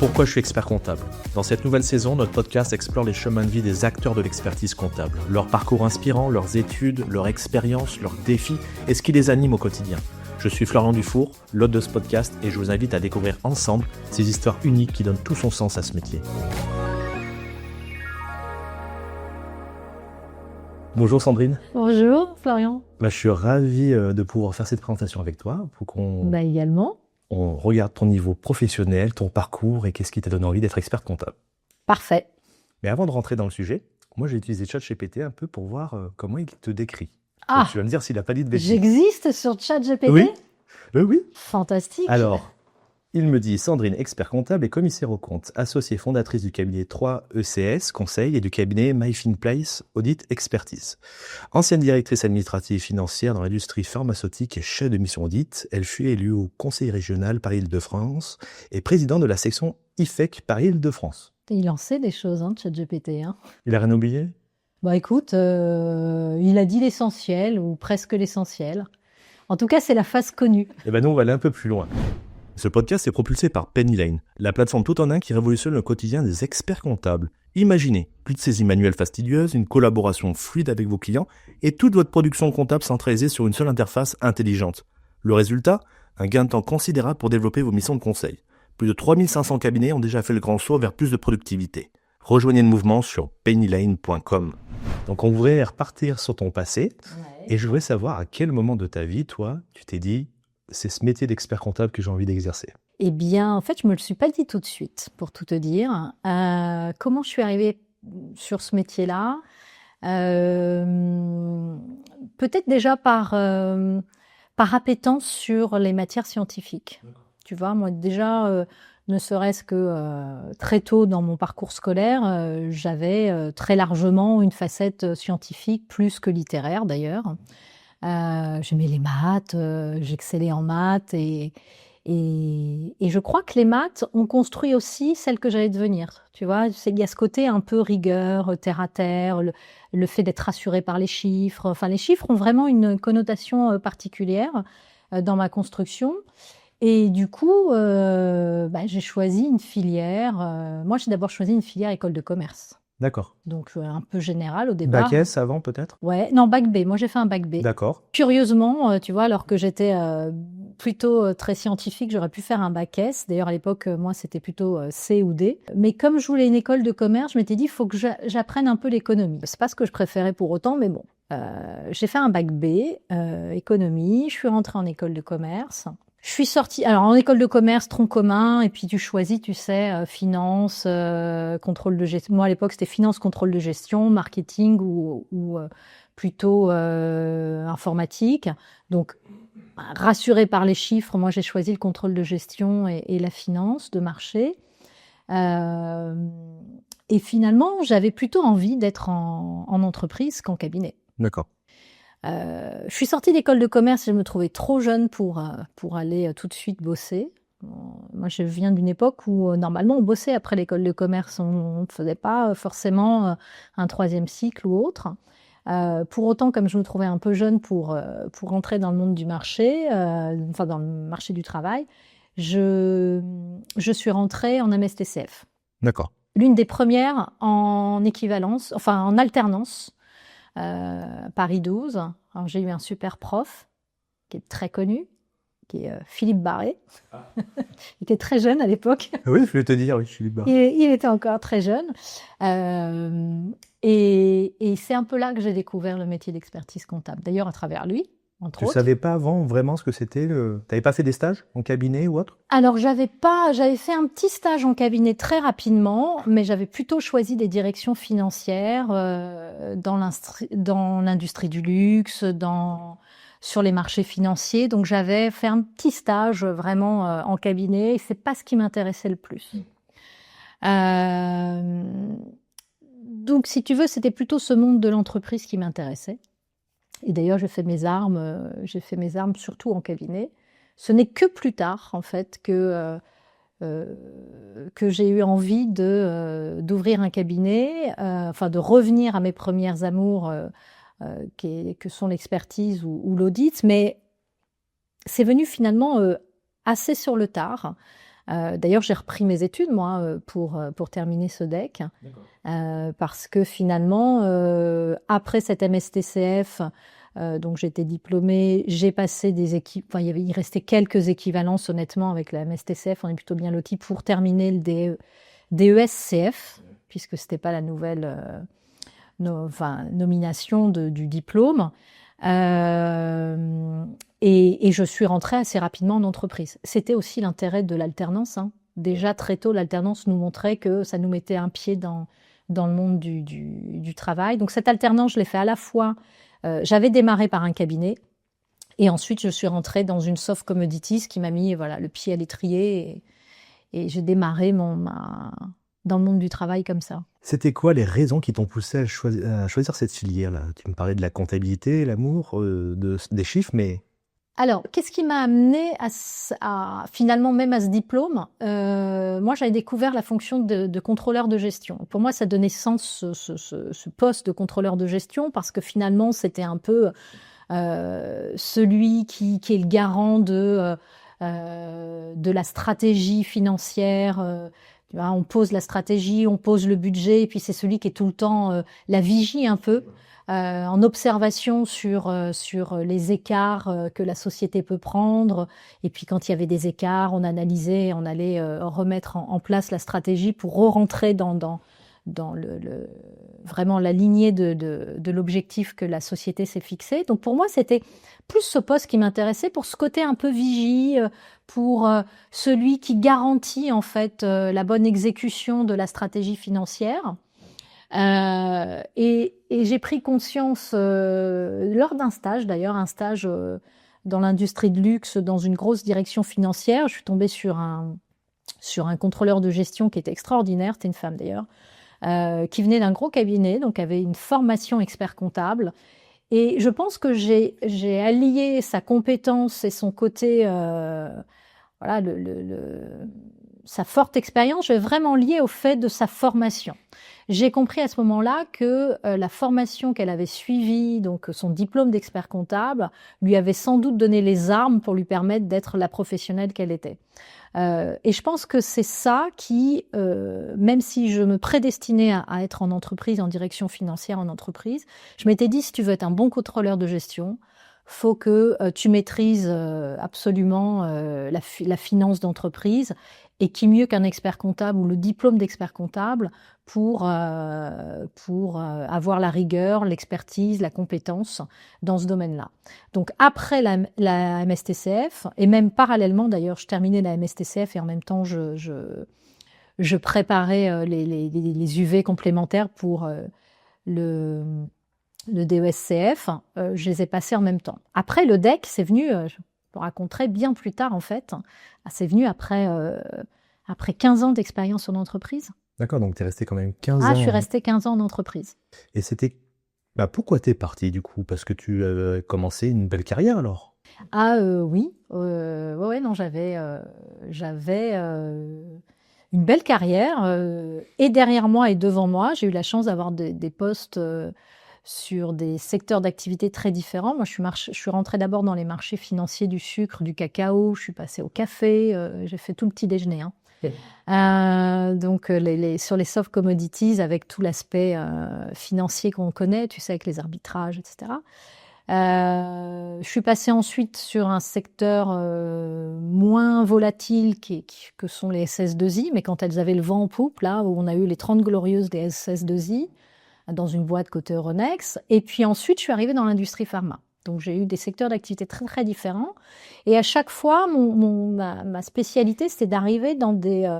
Pourquoi je suis expert comptable ? Dans cette nouvelle saison, notre podcast explore les chemins de vie des acteurs de l'expertise comptable, leur parcours inspirant, leurs études, leur expérience, leurs défis et ce qui les anime au quotidien. Je suis Florian Dufour, l'hôte de ce podcast, et je vous invite à découvrir ensemble ces histoires uniques qui donnent tout son sens à ce métier. Bonjour Sandrine. Bonjour Florian. Je suis ravi de pouvoir faire cette présentation avec toi pour qu'on Également. on regarde ton niveau professionnel, ton parcours et qu'est-ce qui t'a donné envie d'être expert comptable. Parfait. Mais avant de rentrer dans le sujet, moi j'ai utilisé ChatGPT un peu pour voir comment il te décrit. Ah, Donc, tu vas me dire s'il n'a pas dit de bêtises. j'existe sur ChatGPT? Oui. Oui. Fantastique. Alors, il me dit Sandrine, expert comptable et commissaire aux comptes, associée fondatrice du cabinet 3ECS Conseil et du cabinet MyFinPlace Audit Expertise. Ancienne directrice administrative financière dans l'industrie pharmaceutique et chef de mission audit, elle fut élue au Conseil régional Paris-Île-de-France et président de la section IFEC Paris-Île-de-France. Il en sait des choses, ChatGPT. Il a rien oublié ? Écoute, il a dit l'essentiel, ou presque l'essentiel. En tout cas, c'est la face connue. Eh ben nous, on va aller un peu plus loin. Ce podcast est propulsé par Penny Lane, la plateforme tout en un qui révolutionne le quotidien des experts comptables. Imaginez, plus de saisies manuelles fastidieuses, une collaboration fluide avec vos clients et toute votre production comptable centralisée sur une seule interface intelligente. Le résultat ? Un gain de temps considérable pour développer vos missions de conseil. Plus de 3500 cabinets ont déjà fait le grand saut vers plus de productivité. Rejoignez le mouvement sur pennylane.com. Donc on voudrait repartir sur ton passé et je voudrais savoir à quel moment de ta vie, toi, tu t'es dit c'est ce métier d'expert comptable que j'ai envie d'exercer. Eh bien, en fait, je me le suis pas dit tout de suite, pour tout te dire. Comment je suis arrivée sur ce métier-là? Peut-être déjà par appétence sur les matières scientifiques. Tu vois, moi déjà, ne serait-ce que très tôt dans mon parcours scolaire, j'avais très largement une facette scientifique, plus que littéraire d'ailleurs. J'aimais les maths, j'excellais en maths et je crois que les maths ont construit aussi celle que j'allais devenir. Tu vois, il y a ce côté un peu rigueur, terre à terre, le fait d'être rassuré par les chiffres. Enfin, les chiffres ont vraiment une connotation particulière dans ma construction. Et du coup, j'ai choisi une filière. Moi, j'ai d'abord choisi une filière école de commerce. D'accord. Donc, un peu général au départ. Bac S avant peut-être ? Ouais, non, bac B. Moi, j'ai fait un bac B. D'accord. Curieusement, tu vois, alors que j'étais plutôt très scientifique, j'aurais pu faire un bac S. D'ailleurs, à l'époque, moi, c'était plutôt C ou D. Mais comme je voulais une école de commerce, je m'étais dit, il faut que j'apprenne un peu l'économie. C'est pas ce que je préférais pour autant, mais bon. J'ai fait un bac B, économie. Je suis rentrée en école de commerce. Je suis sortie, alors en école de commerce, tronc commun, et puis tu choisis, tu sais, finance, contrôle de gestion. Moi, à l'époque, c'était finance, contrôle de gestion, marketing ou plutôt informatique. Donc, rassurée par les chiffres, moi, j'ai choisi le contrôle de gestion et la finance de marché. Et finalement, j'avais plutôt envie d'être en entreprise qu'en cabinet. D'accord. Je suis sortie d'école de commerce et je me trouvais trop jeune pour aller tout de suite bosser. Moi, je viens d'une époque où, normalement, on bossait après l'école de commerce. On ne faisait pas forcément un troisième cycle ou autre. Pour autant, comme je me trouvais un peu jeune pour entrer dans le monde du marché, dans le marché du travail, je suis rentrée en MSTCF. D'accord. L'une des premières en équivalence, enfin en alternance, Paris 12. Alors, j'ai eu un super prof qui est très connu, qui est Philippe Barré. Il était très jeune à l'époque. Oui, je voulais te dire, oui, Philippe Barré. Il était encore très jeune. Et c'est un peu là que j'ai découvert le métier d'expertise comptable. D'ailleurs, à travers lui, entre autres. Tu savais pas avant vraiment ce que c'était T'avais pas fait des stages en cabinet ou autre ? Alors, j'avais fait un petit stage en cabinet très rapidement, mais j'avais plutôt choisi des directions financières dans l'industrie du luxe, sur les marchés financiers. Donc, j'avais fait un petit stage vraiment en cabinet et c'est pas ce qui m'intéressait le plus. Donc, si tu veux, c'était plutôt ce monde de l'entreprise qui m'intéressait. Et d'ailleurs, j'ai fait mes armes surtout en cabinet. Ce n'est que plus tard, en fait, que j'ai eu envie d'ouvrir un cabinet, de revenir à mes premières amours, que sont l'expertise ou l'audit. Mais c'est venu finalement assez sur le tard. D'ailleurs, j'ai repris mes études, moi, pour terminer ce DEC, parce que finalement, après cette MSTCF, donc j'étais diplômée, j'ai passé enfin, il restait quelques équivalences, honnêtement, avec la MSTCF, on est plutôt bien lotis pour terminer le DESCF, puisque c'était pas la nouvelle nomination du diplôme. Et je suis rentrée assez rapidement en entreprise. C'était aussi l'intérêt de l'alternance. Déjà très tôt, l'alternance nous montrait que ça nous mettait un pied dans le monde du travail. Donc cette alternance, je l'ai fait à la fois. J'avais démarré par un cabinet et ensuite je suis rentrée dans une soft commodities qui m'a mis le pied à l'étrier et j'ai démarré dans le monde du travail comme ça. C'était quoi les raisons qui t'ont poussé à choisir cette filière-là? Tu me parlais de la comptabilité, l'amour, des chiffres, mais... Alors, qu'est-ce qui m'a amené finalement même à ce diplôme? Moi, j'avais découvert la fonction de contrôleur de gestion. Pour moi, ça donnait sens ce poste de contrôleur de gestion parce que finalement, c'était un peu celui qui est le garant de la stratégie financière. Tu vois, on pose la stratégie, on pose le budget, et puis c'est celui qui est tout le temps la vigie un peu. En observation sur les écarts que la société peut prendre. Et puis quand il y avait des écarts, on analysait, on allait remettre en place la stratégie pour re-rentrer dans vraiment la lignée de l'objectif que la société s'est fixé. Donc pour moi, c'était plus ce poste qui m'intéressait pour ce côté un peu vigie, pour celui qui garantit en fait la bonne exécution de la stratégie financière. Et j'ai pris conscience lors d'un stage, d'ailleurs, un stage dans l'industrie de luxe, dans une grosse direction financière. Je suis tombée sur un contrôleur de gestion qui était extraordinaire, c'était une femme d'ailleurs, qui venait d'un gros cabinet, donc avait une formation expert comptable. Et je pense que j'ai allié sa compétence et son côté, sa forte expérience, je vais vraiment lier au fait de sa formation. J'ai compris à ce moment-là que la formation qu'elle avait suivie, donc son diplôme d'expert comptable, lui avait sans doute donné les armes pour lui permettre d'être la professionnelle qu'elle était. Et je pense que c'est ça qui, même si je me prédestinais à être en entreprise, en direction financière en entreprise, je m'étais dit, si tu veux être un bon contrôleur de gestion, faut que tu maîtrises absolument la finance d'entreprise. Et qui mieux qu'un expert comptable ou le diplôme d'expert comptable pour avoir la rigueur, l'expertise, la compétence dans ce domaine-là. Donc après la MSTCF, et même parallèlement d'ailleurs, je terminais la MSTCF et en même temps je préparais les UV complémentaires pour le DESCF, je les ai passés en même temps. Après le DEC, c'est venu, je vous raconterai bien plus tard en fait, c'est venu après 15 ans d'expérience en entreprise. D'accord, donc tu es resté quand même 15 ans. Ah, je suis restée 15 ans en entreprise. Et c'était... pourquoi t'es partie du coup? Parce que tu as commencé une belle carrière alors? Ah oui, non, j'avais une belle carrière et derrière moi et devant moi, j'ai eu la chance d'avoir des postes sur des secteurs d'activité très différents. Moi, je suis rentrée d'abord dans les marchés financiers du sucre, du cacao, je suis passée au café, j'ai fait tout le petit déjeuner. Donc sur les soft commodities avec tout l'aspect financier qu'on connaît, tu sais, avec les arbitrages, etc. Je suis passée ensuite sur un secteur moins volatile que sont les SS2I, mais quand elles avaient le vent en poupe, là où on a eu les 30 glorieuses des SS2I, dans une boîte côté Euronext. Et puis ensuite, je suis arrivée dans l'industrie pharma. Donc j'ai eu des secteurs d'activité très très différents. Et à chaque fois, ma spécialité, c'était d'arriver dans des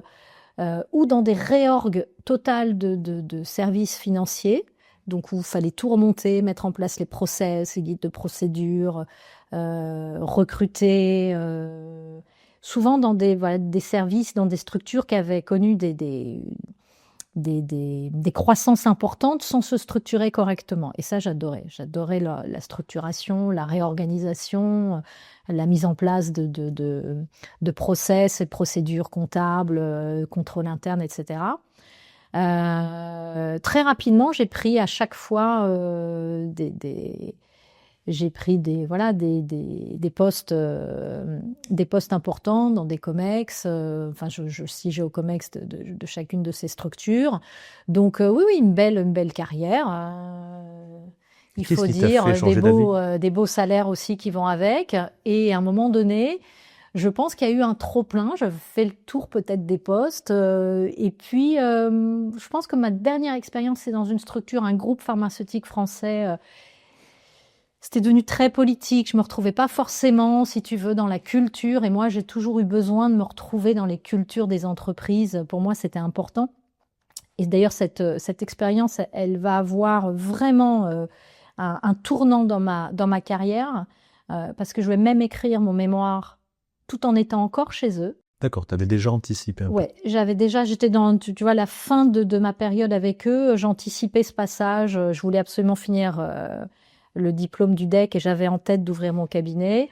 réorgs totales de services financiers. Donc où il fallait tout remonter, mettre en place les process, les guides de procédure, recruter. Souvent dans des services, dans des structures qui avaient connu des croissances importantes sans se structurer correctement. Et ça, j'adorais. J'adorais la structuration, la réorganisation, la mise en place de process et de procédures comptables, contrôle interne, etc. Très rapidement, j'ai pris à chaque fois j'ai pris des postes importants dans des COMEX. Enfin, je siégeais au COMEX de chacune de ces structures. Donc oui, une belle carrière. Il Qu'est-ce faut qui t'a dire fait changer d'avis? des beaux salaires aussi qui vont avec. Et à un moment donné, je pense qu'il y a eu un trop-plein. Je fais le tour peut-être des postes. Et puis, je pense que ma dernière expérience, c'est dans une structure, un groupe pharmaceutique français. C'était devenu très politique. Je me retrouvais pas forcément, si tu veux, dans la culture. Et moi, j'ai toujours eu besoin de me retrouver dans les cultures des entreprises. Pour moi, c'était important. Et d'ailleurs, cette expérience, elle va avoir vraiment un tournant dans ma carrière, parce que je vais même écrire mon mémoire tout en étant encore chez eux. D'accord, tu avais déjà anticipé un peu. Ouais, j'étais dans, tu vois, la fin de ma période avec eux. J'anticipais ce passage. Je voulais absolument finir le diplôme du DEC et j'avais en tête d'ouvrir mon cabinet.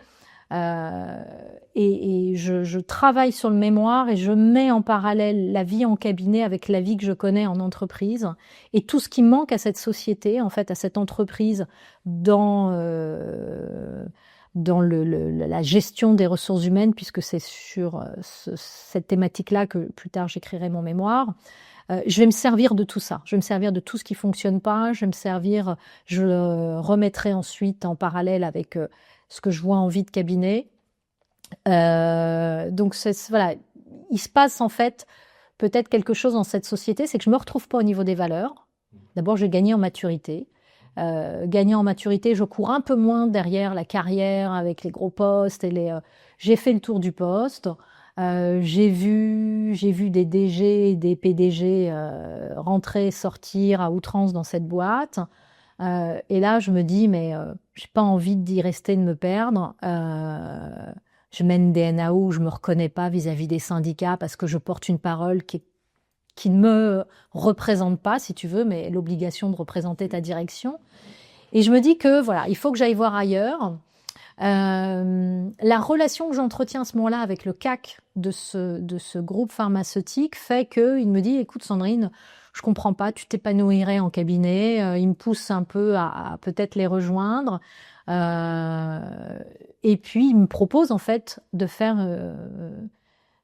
Et je travaille sur le mémoire et je mets en parallèle la vie en cabinet avec la vie que je connais en entreprise et tout ce qui manque à cette société, en fait, à cette entreprise dans la gestion des ressources humaines, puisque c'est sur cette thématique-là que plus tard j'écrirai mon mémoire. Je vais me servir de tout ça. Je vais me servir de tout ce qui fonctionne pas. Je le remettrai ensuite en parallèle avec ce que je vois en vie de cabinet. Donc voilà, il se passe en fait peut-être quelque chose dans cette société, c'est que je me retrouve pas au niveau des valeurs. D'abord, j'ai gagné en maturité. Gagné en maturité, je cours un peu moins derrière la carrière avec les gros postes j'ai fait le tour du poste. J'ai vu des DG et des PDG rentrer, sortir à outrance dans cette boîte. Et là, je me dis, mais j'ai pas envie d'y rester, de me perdre. Je mène des NAO où je me reconnais pas vis-à-vis des syndicats parce que je porte une parole qui ne me représente pas, si tu veux, mais l'obligation de représenter ta direction. Et je me dis que voilà, il faut que j'aille voir ailleurs. La relation que j'entretiens à ce moment-là avec le CAC de ce groupe pharmaceutique fait qu'il me dit, écoute Sandrine, je comprends pas, tu t'épanouirais en cabinet. Il me pousse un peu à peut-être les rejoindre. Et puis il me propose en fait de faire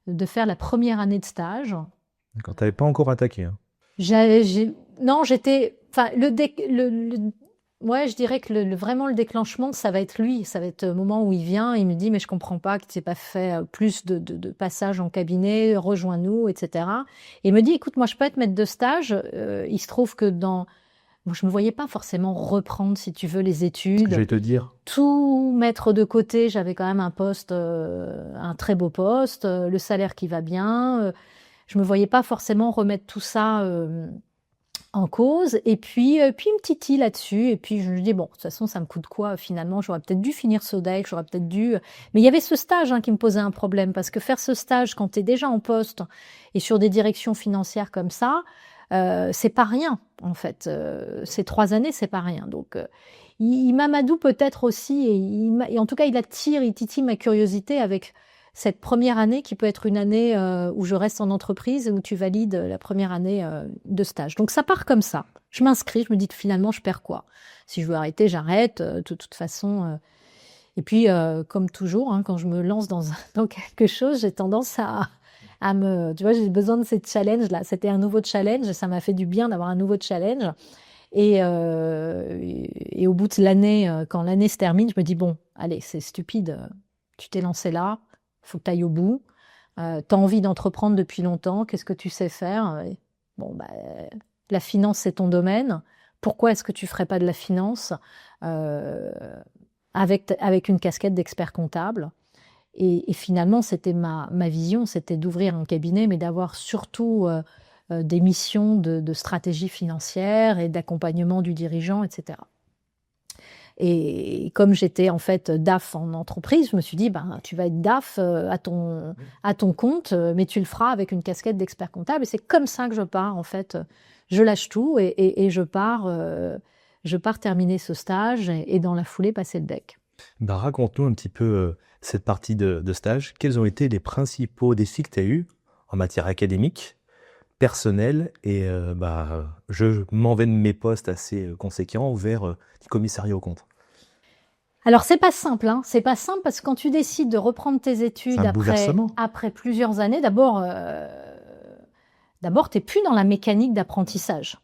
la première année de stage. D'accord, tu n'avais pas encore attaqué. Hein. Non, enfin, ouais, je dirais que vraiment le déclenchement, ça va être lui. Ça va être le moment où il vient, il me dit, mais je comprends pas que tu n'aies pas fait plus de passages en cabinet, rejoins-nous, etc. Et il me dit, écoute, moi, je peux être maître de stage. Il se trouve que moi, je me voyais pas forcément reprendre, si tu veux, les études. Je vais te dire. Tout mettre de côté. J'avais quand même un poste, un très beau poste, le salaire qui va bien. Je me voyais pas forcément remettre tout ça en cause. Et puis il me titille là-dessus. Et puis je me dis, bon, de toute façon, ça me coûte quoi finalement? J'aurais peut-être dû finir Sodec, j'aurais peut-être dû... Mais il y avait ce stage qui me posait un problème. Parce que faire ce stage quand tu es déjà en poste et sur des directions financières comme ça, c'est pas rien, en fait. Ces 3 années, c'est pas rien. Donc, il m'amadoue peut-être aussi, et en tout cas, il titille ma curiosité avec cette première année qui peut être une année où je reste en entreprise, où tu valides la première année de stage. Donc, ça part comme ça. Je m'inscris, je me dis que finalement, je perds quoi? Si je veux arrêter, j'arrête. De toute façon... Et puis, comme toujours, quand je me lance dans quelque chose, j'ai tendance tu vois, j'ai besoin de ces challenges-là. C'était un nouveau challenge, ça m'a fait du bien d'avoir un nouveau challenge. Et au bout de l'année, quand l'année se termine, je me dis, bon, allez, c'est stupide, tu t'es lancé là, faut que tu ailles au bout. T'as envie d'entreprendre depuis longtemps, qu'est-ce que tu sais faire? Bon, la finance, c'est ton domaine. Pourquoi est-ce que tu ferais pas de la finance avec une casquette d'expert comptable? Et finalement, c'était ma vision, c'était d'ouvrir un cabinet, mais d'avoir surtout des missions de stratégie financière et d'accompagnement du dirigeant, etc. Et comme j'étais en fait DAF en entreprise, je me suis dit, tu vas être DAF à ton compte, mais tu le feras avec une casquette d'expert comptable. Et c'est comme ça que je pars, en fait. Je lâche tout et je pars terminer ce stage et dans la foulée passer le DEC. Raconte-nous un petit peu cette partie de stage. Quels ont été les principaux défis que tu as eus en matière académique, personnelle et je m'en vais de mes postes assez conséquents vers du commissariat aux comptes? Alors c'est pas simple, hein. C'est pas simple parce que quand tu décides de reprendre tes études C'est un bouleversement. après plusieurs années, d'abord t'es plus dans la mécanique d'apprentissage.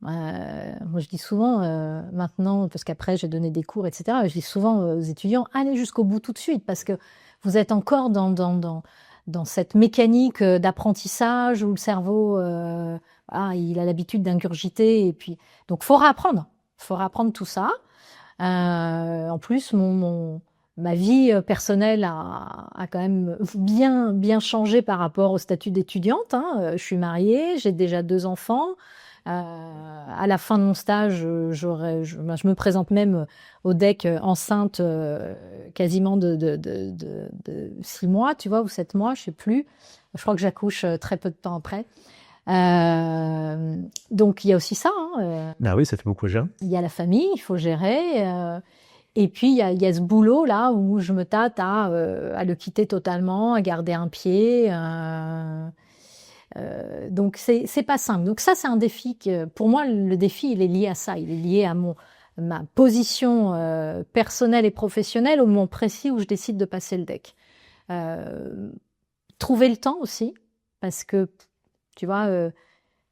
Moi je dis souvent maintenant, parce qu'après j'ai donné des cours, etc. Je dis souvent aux étudiants, allez jusqu'au bout tout de suite parce que vous êtes encore dans cette mécanique d'apprentissage où le cerveau il a l'habitude d'ingurgiter et puis donc faut réapprendre tout ça. En plus, ma vie personnelle a quand même bien changé par rapport au statut d'étudiante. Hein. Je suis mariée, j'ai déjà 2 enfants. À la fin de mon stage, je me présente même au DEC enceinte quasiment de 6 mois, tu vois, ou 7 mois, je sais plus. Je crois que j'accouche très peu de temps après. Donc il y a aussi ça. Hein, Ah oui, ça fait beaucoup gérer. il y a la famille, il faut gérer. Et puis il y a ce boulot là où je me tâte à le quitter totalement, à garder un pied. Donc c'est pas simple. Donc ça c'est un défi pour moi le défi il est lié à ça, il est lié à ma position personnelle et professionnelle au moment précis où je décide de passer le DEC. Trouver le temps aussi parce que tu vois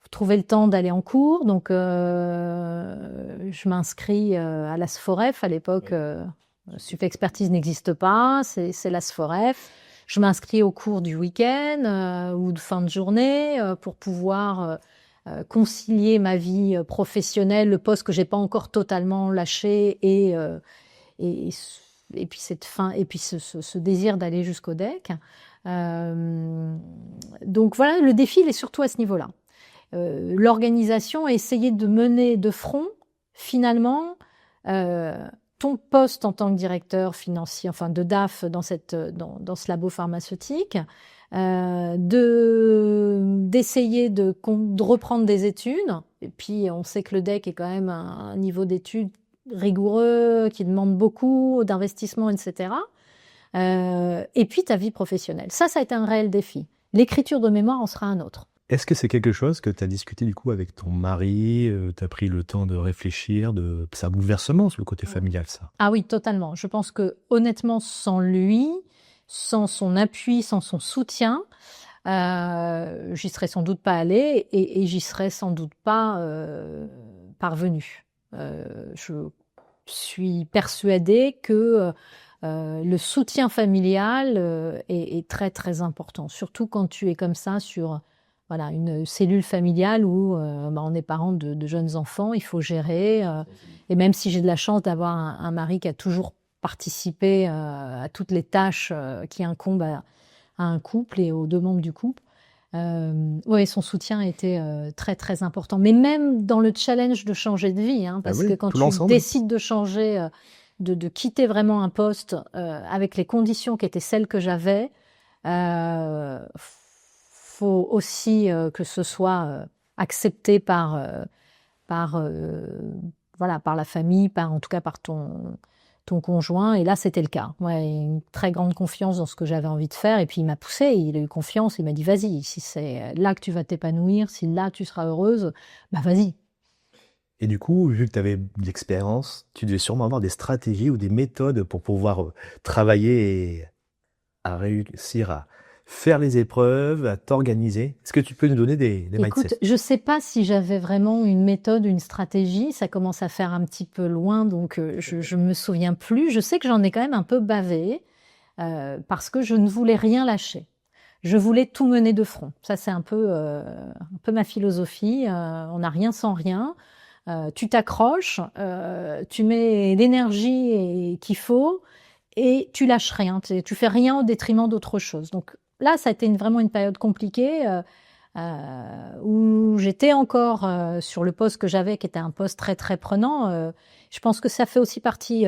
trouver le temps d'aller en cours. Donc, je m'inscris à l'ASFOREF. À l'époque, Expertise n'existe pas, c'est l'ASFOREF. Je m'inscris au cours du week-end ou de fin de journée pour pouvoir concilier ma vie professionnelle, le poste que j'ai pas encore totalement lâché et puis cette fin et puis ce désir d'aller jusqu'au DEC. Donc voilà, le défi il est surtout à ce niveau-là. L'organisation a essayé de mener de front, finalement, ton poste en tant que directeur financier, enfin de DAF dans ce labo pharmaceutique, d'essayer de reprendre des études. Et puis, on sait que le DEC est quand même un niveau d'études rigoureux, qui demande beaucoup d'investissement, etc. Et puis, ta vie professionnelle. Ça a été un réel défi. L'écriture de mémoire en sera un autre. Est-ce que c'est quelque chose que tu as discuté du coup avec ton mari, tu as pris le temps de réfléchir, c'est un bouleversement sur le côté familial ça? Ah oui, totalement. Je pense que honnêtement, sans lui, sans son appui, sans son soutien, j'y serais sans doute pas allée et j'y serais sans doute pas parvenue. Je suis persuadée que le soutien familial est très très important, surtout quand tu es comme ça sur voilà, une cellule familiale où on est parent de jeunes enfants, il faut gérer. Et même si j'ai de la chance d'avoir un mari qui a toujours participé à toutes les tâches qui incombent à un couple et aux 2 membres du couple, ouais, son soutien était très très important. Mais même dans le challenge de changer de vie, hein, parce que quand tu décides de changer, de quitter vraiment un poste avec les conditions qui étaient celles que j'avais, faut aussi que ce soit accepté par la famille, en tout cas par ton conjoint. Et là, c'était le cas. Ouais, une très grande confiance dans ce que j'avais envie de faire. Et puis, il m'a poussé, il a eu confiance, il m'a dit, vas-y, si c'est là que tu vas t'épanouir, si là tu seras heureuse, bah vas-y. Et du coup, vu que tu avais de l'expérience, tu devais sûrement avoir des stratégies ou des méthodes pour pouvoir travailler et à réussir à faire les épreuves, à t'organiser. Est-ce que tu peux nous donner des mindsets? Écoute, je sais pas si j'avais vraiment une méthode, une stratégie. Ça commence à faire un petit peu loin, donc je me souviens plus. Je sais que j'en ai quand même un peu bavé parce que je ne voulais rien lâcher. Je voulais tout mener de front. Ça, c'est un peu ma philosophie. On n'a rien sans rien. Tu t'accroches, tu mets l'énergie qu'il faut et tu lâches rien. Tu fais rien au détriment d'autre chose. Donc là, ça a été vraiment une période compliquée où j'étais encore sur le poste que j'avais, qui était un poste très très prenant. Je pense que ça fait aussi partie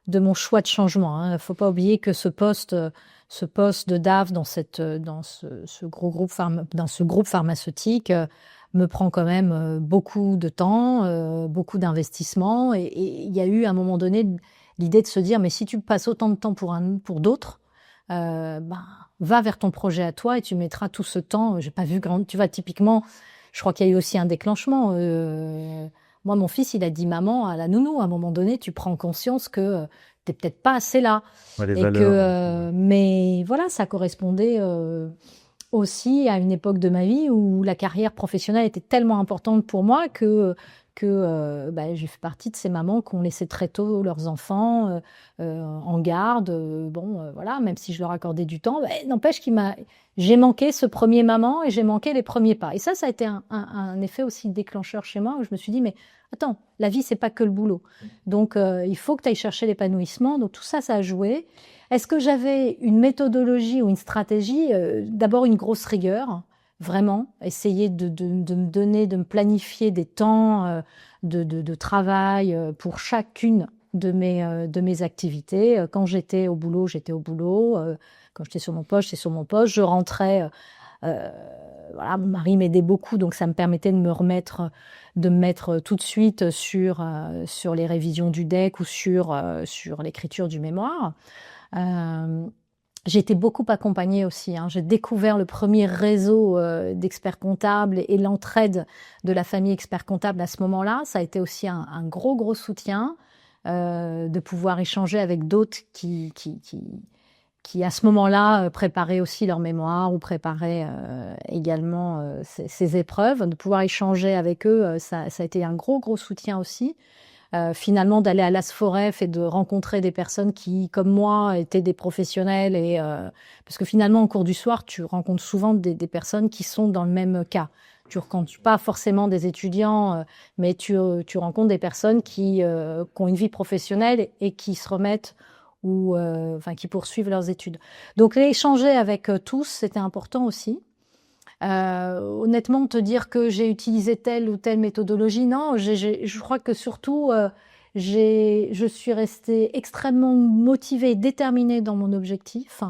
de mon choix de changement. Hein. Faut pas oublier que ce poste de DAF dans ce groupe pharmaceutique me prend quand même beaucoup de temps, beaucoup d'investissement. Et il y a eu à un moment donné l'idée de se dire, mais si tu passes autant de temps pour d'autres, va vers ton projet à toi et tu mettras tout ce temps. J'ai pas vu tu vois, typiquement, je crois qu'il y a eu aussi un déclenchement. Moi, mon fils, il a dit maman à la nounou. À un moment donné, tu prends conscience que t'es peut-être pas assez là. Ouais, les Et valeurs. mais voilà, ça correspondait aussi à une époque de ma vie où la carrière professionnelle était tellement importante pour moi que j'ai fait partie de ces mamans qui ont laissé très tôt leurs enfants en garde. Voilà, même si je leur accordais du temps, n'empêche j'ai manqué ce premier maman et j'ai manqué les premiers pas. Et ça a été un effet aussi déclencheur chez moi où je me suis dit, mais attends, la vie, c'est pas que le boulot. Donc, il faut que tu ailles chercher l'épanouissement. Donc, tout ça, ça a joué. Est-ce que j'avais une méthodologie ou une stratégie? D'abord, une grosse rigueur. Vraiment, essayer de me donner, de me planifier des temps de travail pour chacune de mes activités. Quand j'étais au boulot, j'étais au boulot. Quand j'étais sur mon poste, j'étais sur mon poste. Je rentrais. Voilà, mon mari m'aidait beaucoup, donc ça me permettait de me mettre tout de suite sur les révisions du deck ou sur l'écriture du mémoire. J'ai été beaucoup accompagnée aussi. J'ai découvert le premier réseau d'experts comptables et l'entraide de la famille expert comptable à ce moment-là. Ça a été aussi un gros soutien de pouvoir échanger avec d'autres qui à ce moment-là préparaient aussi leur mémoire ou préparaient également ces épreuves. De pouvoir échanger avec eux, ça a été un gros soutien aussi. Finalement, d'aller à l'ASFOREF et de rencontrer des personnes qui, comme moi, étaient des professionnels. Parce que finalement, au cours du soir, tu rencontres souvent des personnes qui sont dans le même cas. Tu ne rencontres pas forcément des étudiants, mais tu rencontres des personnes qui ont une vie professionnelle et qui se remettent ou qui poursuivent leurs études. Donc, échanger avec tous, c'était important aussi. Honnêtement, te dire que j'ai utilisé telle ou telle méthodologie, non. Je crois que surtout, je suis restée extrêmement motivée et déterminée dans mon objectif.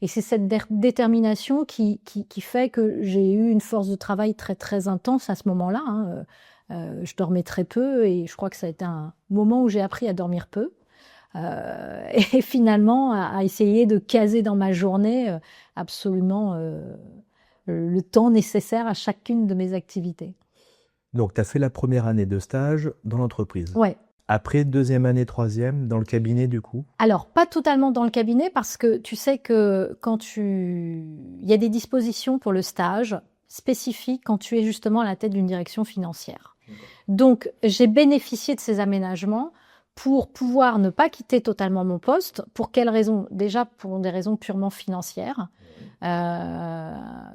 Et c'est cette détermination qui fait que j'ai eu une force de travail très intense à ce moment-là. Je dormais très peu et je crois que ça a été un moment où j'ai appris à dormir peu. Et finalement, à essayer de caser dans ma journée absolument le temps nécessaire à chacune de mes activités. Donc, tu as fait la première année de stage dans l'entreprise. Ouais. Après, deuxième année, troisième, dans le cabinet, du coup? Alors, pas totalement dans le cabinet, parce que tu sais que il y a des dispositions pour le stage spécifiques quand tu es justement à la tête d'une direction financière. Donc, j'ai bénéficié de ces aménagements pour pouvoir ne pas quitter totalement mon poste. Pour quelles raisons? Déjà, pour des raisons purement financières.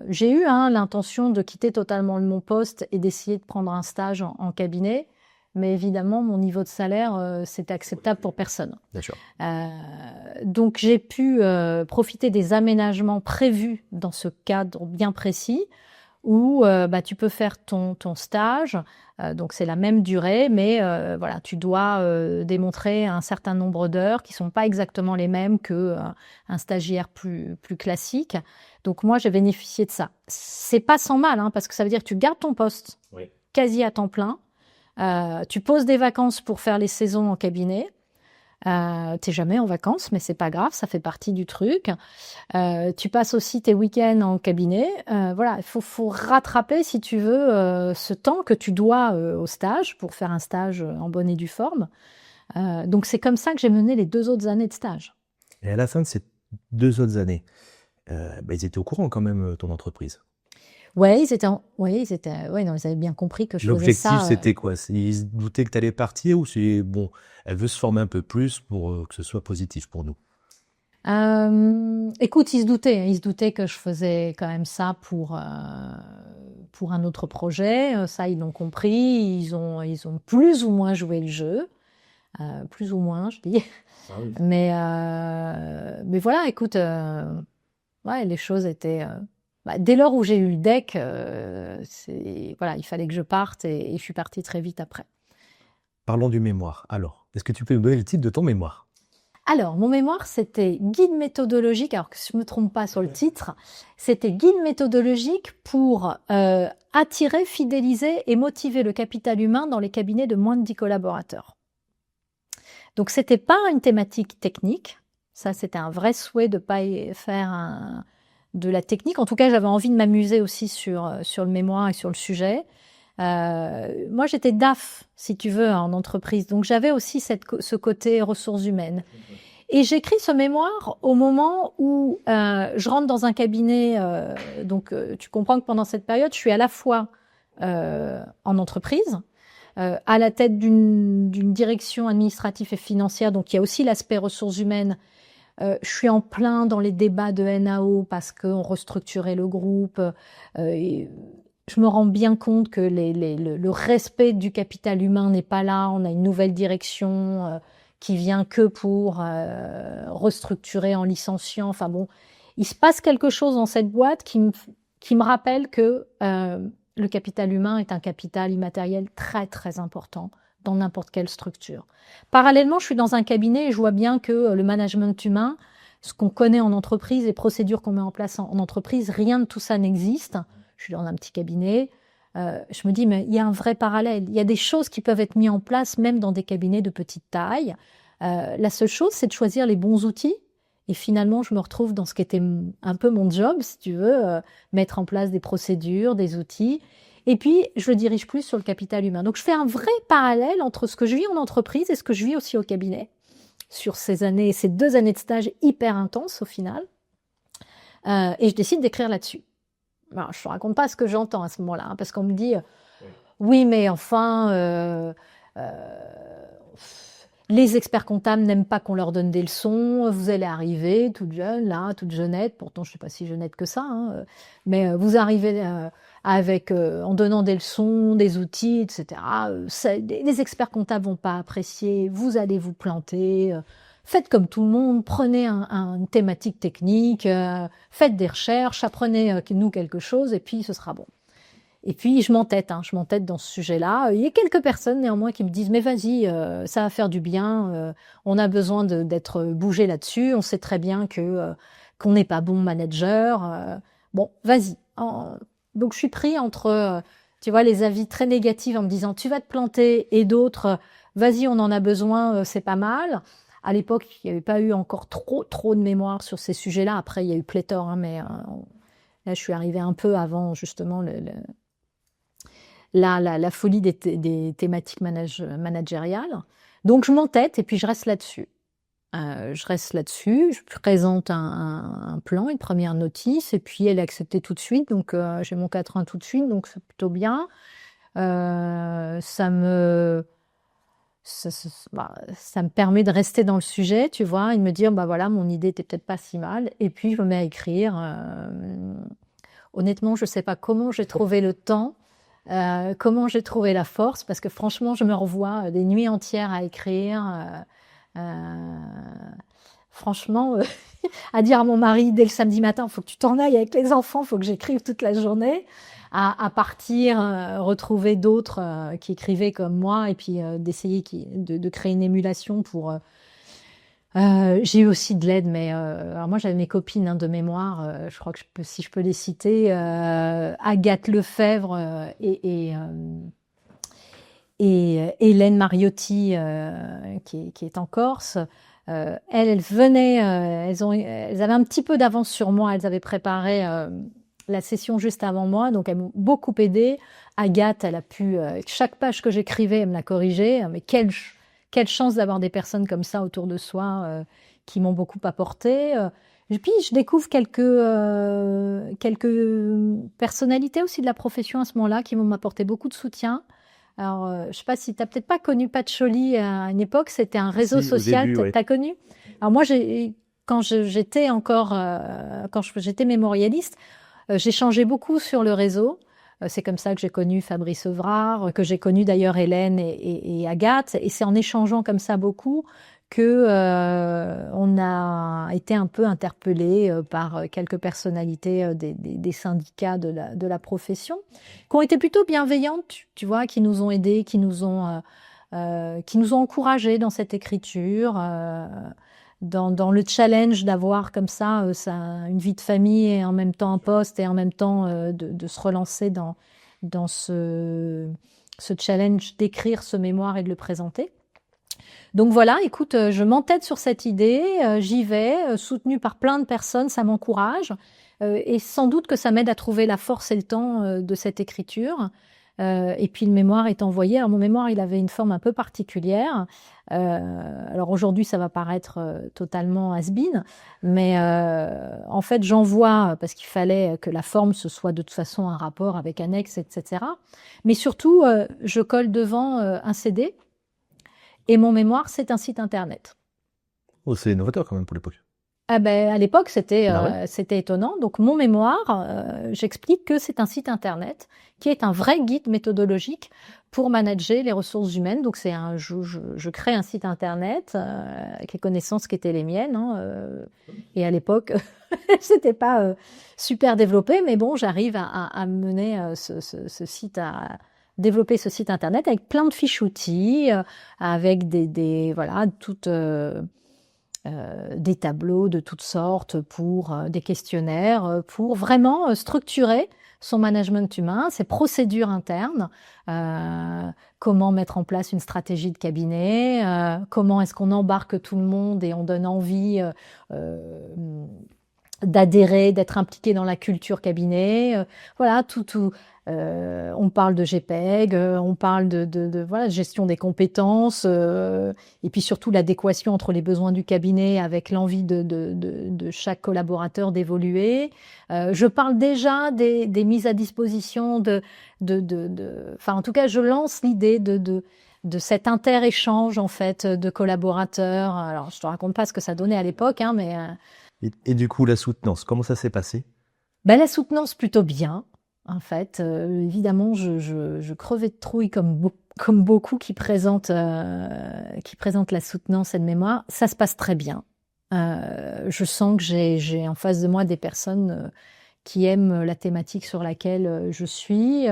J'ai eu l'intention de quitter totalement mon poste et d'essayer de prendre un stage en cabinet. Mais évidemment, mon niveau de salaire, c'était acceptable pour personne. Bien sûr. Donc, j'ai pu profiter des aménagements prévus dans ce cadre bien précis où tu peux faire ton stage. Donc, c'est la même durée, mais voilà, tu dois démontrer un certain nombre d'heures qui sont pas exactement les mêmes qu'un stagiaire plus classique. Donc, moi, j'ai bénéficié de ça. C'est pas sans mal, parce que ça veut dire que tu gardes ton poste quasi à temps plein. Tu poses des vacances pour faire les saisons en cabinet. T'es jamais en vacances, mais c'est pas grave, ça fait partie du truc. Tu passes aussi tes week-ends en cabinet. Voilà, il faut rattraper, si tu veux, ce temps que tu dois au stage pour faire un stage en bonne et due forme. Donc c'est comme ça que j'ai mené les 2 autres années de stage. Et à la fin de ces 2 autres années, ils étaient au courant quand même, ton entreprise? Ouais, ils avaient bien compris que je faisais ça. L'objectif, c'était quoi? Ils se doutaient que tu allais partir ou c'est bon, elle veut se former un peu plus pour que ce soit positif pour nous? Écoute, ils se doutaient que je faisais quand même ça pour un autre projet. Ça, ils l'ont compris. Ils ont plus ou moins joué le jeu. Plus ou moins, je dis. Ah oui. Mais voilà, écoute, les choses étaient... dès lors où j'ai eu le deck, il fallait que je parte et je suis partie très vite après. Parlons du mémoire. Alors, est-ce que tu peux me donner le titre de ton mémoire? Alors, mon mémoire, c'était guide méthodologique, alors que si je ne me trompe pas sur le titre, c'était guide méthodologique pour attirer, fidéliser et motiver le capital humain dans les cabinets de moins de 10 collaborateurs. Donc, c'était pas une thématique technique. Ça, c'était un vrai souhait de ne pas faire de la technique. En tout cas, j'avais envie de m'amuser aussi sur le mémoire et sur le sujet. Moi, j'étais DAF, si tu veux, en entreprise. Donc, j'avais aussi ce côté ressources humaines. Et j'écris ce mémoire au moment où je rentre dans un cabinet. Donc, tu comprends que pendant cette période, je suis à la fois en entreprise, à la tête d'une direction administrative et financière. Donc, il y a aussi l'aspect ressources humaines. Je suis en plein dans les débats de NAO parce qu'on restructurait le groupe. Et je me rends bien compte que le respect du capital humain n'est pas là. On a une nouvelle direction qui vient que pour restructurer en licenciant. Enfin bon, il se passe quelque chose dans cette boîte qui me rappelle que le capital humain est un capital immatériel très très important dans n'importe quelle structure. Parallèlement, je suis dans un cabinet et je vois bien que le management humain, ce qu'on connaît en entreprise, les procédures qu'on met en place en entreprise, rien de tout ça n'existe. Je suis dans un petit cabinet. Je me dis, mais il y a un vrai parallèle. Il y a des choses qui peuvent être mises en place même dans des cabinets de petite taille. La seule chose, c'est de choisir les bons outils. Et finalement, je me retrouve dans ce qui était un peu mon job, si tu veux, mettre en place des procédures, des outils. Et puis, je le dirige plus sur le capital humain. Donc, je fais un vrai parallèle entre ce que je vis en entreprise et ce que je vis aussi au cabinet. Sur ces 2 années de stage hyper intenses au final. Et je décide d'écrire là-dessus. Alors, je ne te raconte pas ce que j'entends à ce moment-là, hein, parce qu'on me dit oui, mais enfin, les experts comptables n'aiment pas qu'on leur donne des leçons. Vous allez arriver toute jeune, là, toute jeunette. Pourtant, je ne sais pas si jeunette que ça, hein, mais vous arrivez en donnant des leçons, des outils, etc. Les experts comptables vont pas apprécier. Vous allez vous planter. Faites comme tout le monde, prenez une thématique technique, faites des recherches, apprenez-nous quelque chose et puis ce sera bon. Et puis je m'entête dans ce sujet-là. Il y a quelques personnes néanmoins qui me disent « mais vas-y, ça va faire du bien, on a besoin d'être bougé là-dessus, on sait très bien qu'on n'est pas bon manager, bon, vas-y ». Donc je suis pris entre, tu vois, les avis très négatifs en me disant « tu vas te planter » et d'autres « vas-y, on en a besoin, c'est pas mal ». À l'époque, il n'y avait pas eu encore trop de mémoire sur ces sujets-là. Après, il y a eu pléthore, hein, mais là, je suis arrivée un peu avant, justement, la folie des thématiques managériales. Donc, je m'entête et puis je reste là-dessus. Je présente un plan, une première notice, et puis elle est acceptée tout de suite. Donc, j'ai mon 4-1 tout de suite, donc c'est plutôt bien. Ça me permet de rester dans le sujet, tu vois, et de me dire, bah voilà, mon idée était peut-être pas si mal. Et puis, je me mets à écrire. Honnêtement, je sais pas comment j'ai trouvé le temps, comment j'ai trouvé la force, parce que franchement, je me revois des nuits entières à écrire. Franchement, à dire à mon mari dès le samedi matin, il faut que tu t'en ailles avec les enfants, il faut que j'écrive toute la journée. À partir, retrouver d'autres qui écrivaient comme moi et puis d'essayer de créer une émulation pour... j'ai eu aussi de l'aide, mais alors moi j'avais mes copines de mémoire, je crois que si je peux les citer, Agathe Lefebvre et Hélène Mariotti qui est en Corse. Elles venaient, elles avaient un petit peu d'avance sur moi, elles avaient préparé... la session juste avant moi, donc elles m'ont beaucoup aidée. Agathe, elle a pu, chaque page que j'écrivais, elle me l'a corrigée. Mais quelle chance d'avoir des personnes comme ça autour de soi qui m'ont beaucoup apporté. Et puis je découvre quelques personnalités aussi de la profession à ce moment-là qui m'ont apporté beaucoup de soutien. Alors, je sais pas si tu n'as peut-être pas connu Patchouli à une époque, c'était un réseau social, tu as connu? Alors moi, quand j'étais mémorialiste, j'échangeais beaucoup sur le réseau. C'est comme ça que j'ai connu Fabrice Evrard, que j'ai connu d'ailleurs Hélène et Agathe. Et c'est en échangeant comme ça beaucoup que on a été un peu interpellés par quelques personnalités des syndicats de la profession, qui ont été plutôt bienveillantes, tu vois, qui nous ont aidés, qui nous ont encouragés dans cette écriture. Dans le challenge d'avoir comme ça, une vie de famille et en même temps un poste et en même temps de se relancer dans ce challenge d'écrire ce mémoire et de le présenter. Donc voilà, écoute, je m'entête sur cette idée, j'y vais, soutenue par plein de personnes, ça m'encourage et sans doute que ça m'aide à trouver la force et le temps de cette écriture. et puis le mémoire est envoyé. Alors mon mémoire, il avait une forme un peu particulière. Alors aujourd'hui, ça va paraître totalement has-been, mais en fait, j'envoie parce qu'il fallait que la forme ce soit de toute façon un rapport avec annexe, etc. Mais surtout, je colle devant un CD et mon mémoire, c'est un site internet. Oh, c'est novateur quand même pour l'époque. Ah ben, à l'époque, Ah ouais? c'était étonnant. Donc, mon mémoire, j'explique que c'est un site internet qui est un vrai guide méthodologique pour manager les ressources humaines. Donc, je crée un site internet avec les connaissances qui étaient les miennes. Et à l'époque, c'était pas super développé, mais bon, j'arrive à mener ce site à développer ce site internet avec plein de fiches outils, avec voilà, toutes des tableaux de toutes sortes pour des questionnaires, pour vraiment structurer son management humain, ses procédures internes, comment mettre en place une stratégie de cabinet, comment est-ce qu'on embarque tout le monde et on donne envie d'adhérer, d'être impliqué dans la culture cabinet, voilà, tout. On parle de GPEG, on parle voilà, gestion des compétences, et puis surtout l'adéquation entre les besoins du cabinet avec l'envie de chaque collaborateur d'évoluer. Je parle déjà des mises à disposition enfin, en tout cas, je lance l'idée de cet inter-échange, en fait, de collaborateurs. Alors, je te raconte pas ce que ça donnait à l'époque, hein, mais Et du coup, la soutenance, comment ça s'est passé? ben, la soutenance plutôt bien, en fait. Évidemment, je crevais de trouille comme beaucoup qui présentent la soutenance et le mémoire. Ça se passe très bien. Je sens que j'ai en face de moi des personnes qui aiment la thématique sur laquelle je suis,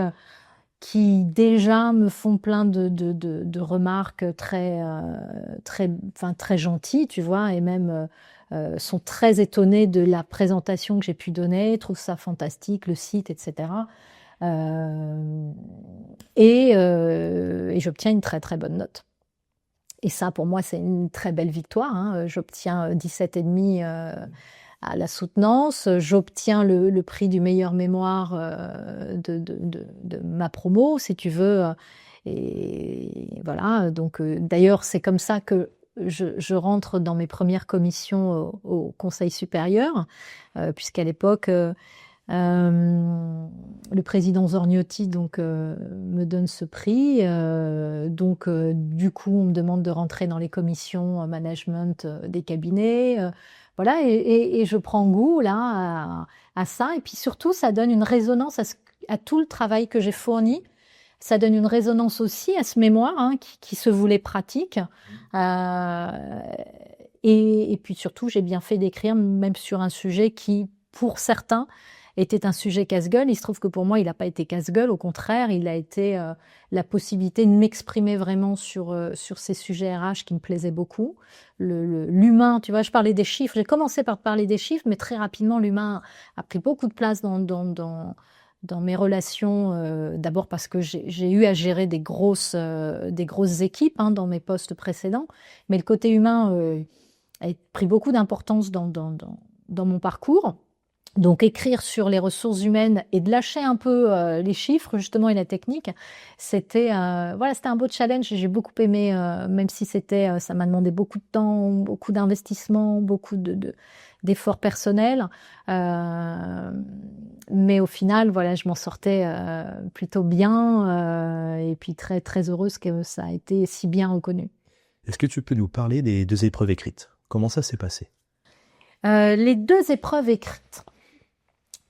qui déjà me font plein de remarques enfin, très gentilles, tu vois, et même sont très étonnés de la présentation que j'ai pu donner, trouvent ça fantastique, le site, etc. Et j'obtiens une très très bonne note. Et ça, pour moi, c'est une très belle victoire, hein. J'obtiens 17,5 à la soutenance. J'obtiens le prix du meilleur mémoire de ma promo, si tu veux. Et voilà, donc d'ailleurs, c'est comme ça que je rentre dans mes premières commissions au Conseil supérieur, puisqu'à l'époque, le président Zorniotti donc, me donne ce prix. Donc, du coup, on me demande de rentrer dans les commissions management des cabinets. Voilà, et je prends goût là à ça. Et puis surtout, ça donne une résonance à tout le travail que j'ai fourni. Ça donne une résonance aussi à ce mémoire, hein, qui se voulait pratique. Et puis surtout, j'ai bien fait d'écrire, même sur un sujet qui, pour certains, était un sujet casse-gueule. Il se trouve que pour moi, il n'a pas été casse-gueule. Au contraire, il a été la possibilité de m'exprimer vraiment sur ces sujets RH qui me plaisaient beaucoup. L'humain, tu vois, je parlais des chiffres. J'ai commencé par parler des chiffres, mais très rapidement, l'humain a pris beaucoup de place dans mes relations. D'abord parce que j'ai eu à gérer des grosses équipes, hein, dans mes postes précédents. Mais le côté humain a pris beaucoup d'importance dans mon parcours. Donc écrire sur les ressources humaines et de lâcher un peu les chiffres justement et la technique, c'était voilà, c'était un beau challenge. J'ai beaucoup aimé, même si ça m'a demandé beaucoup de temps, beaucoup d'investissement, beaucoup d'efforts personnels. Mais au final, voilà, je m'en sortais plutôt bien, et puis très très heureuse que ça a été si bien reconnu. Est-ce que tu peux nous parler des 2 épreuves écrites? Comment ça s'est passé? Les 2 épreuves écrites.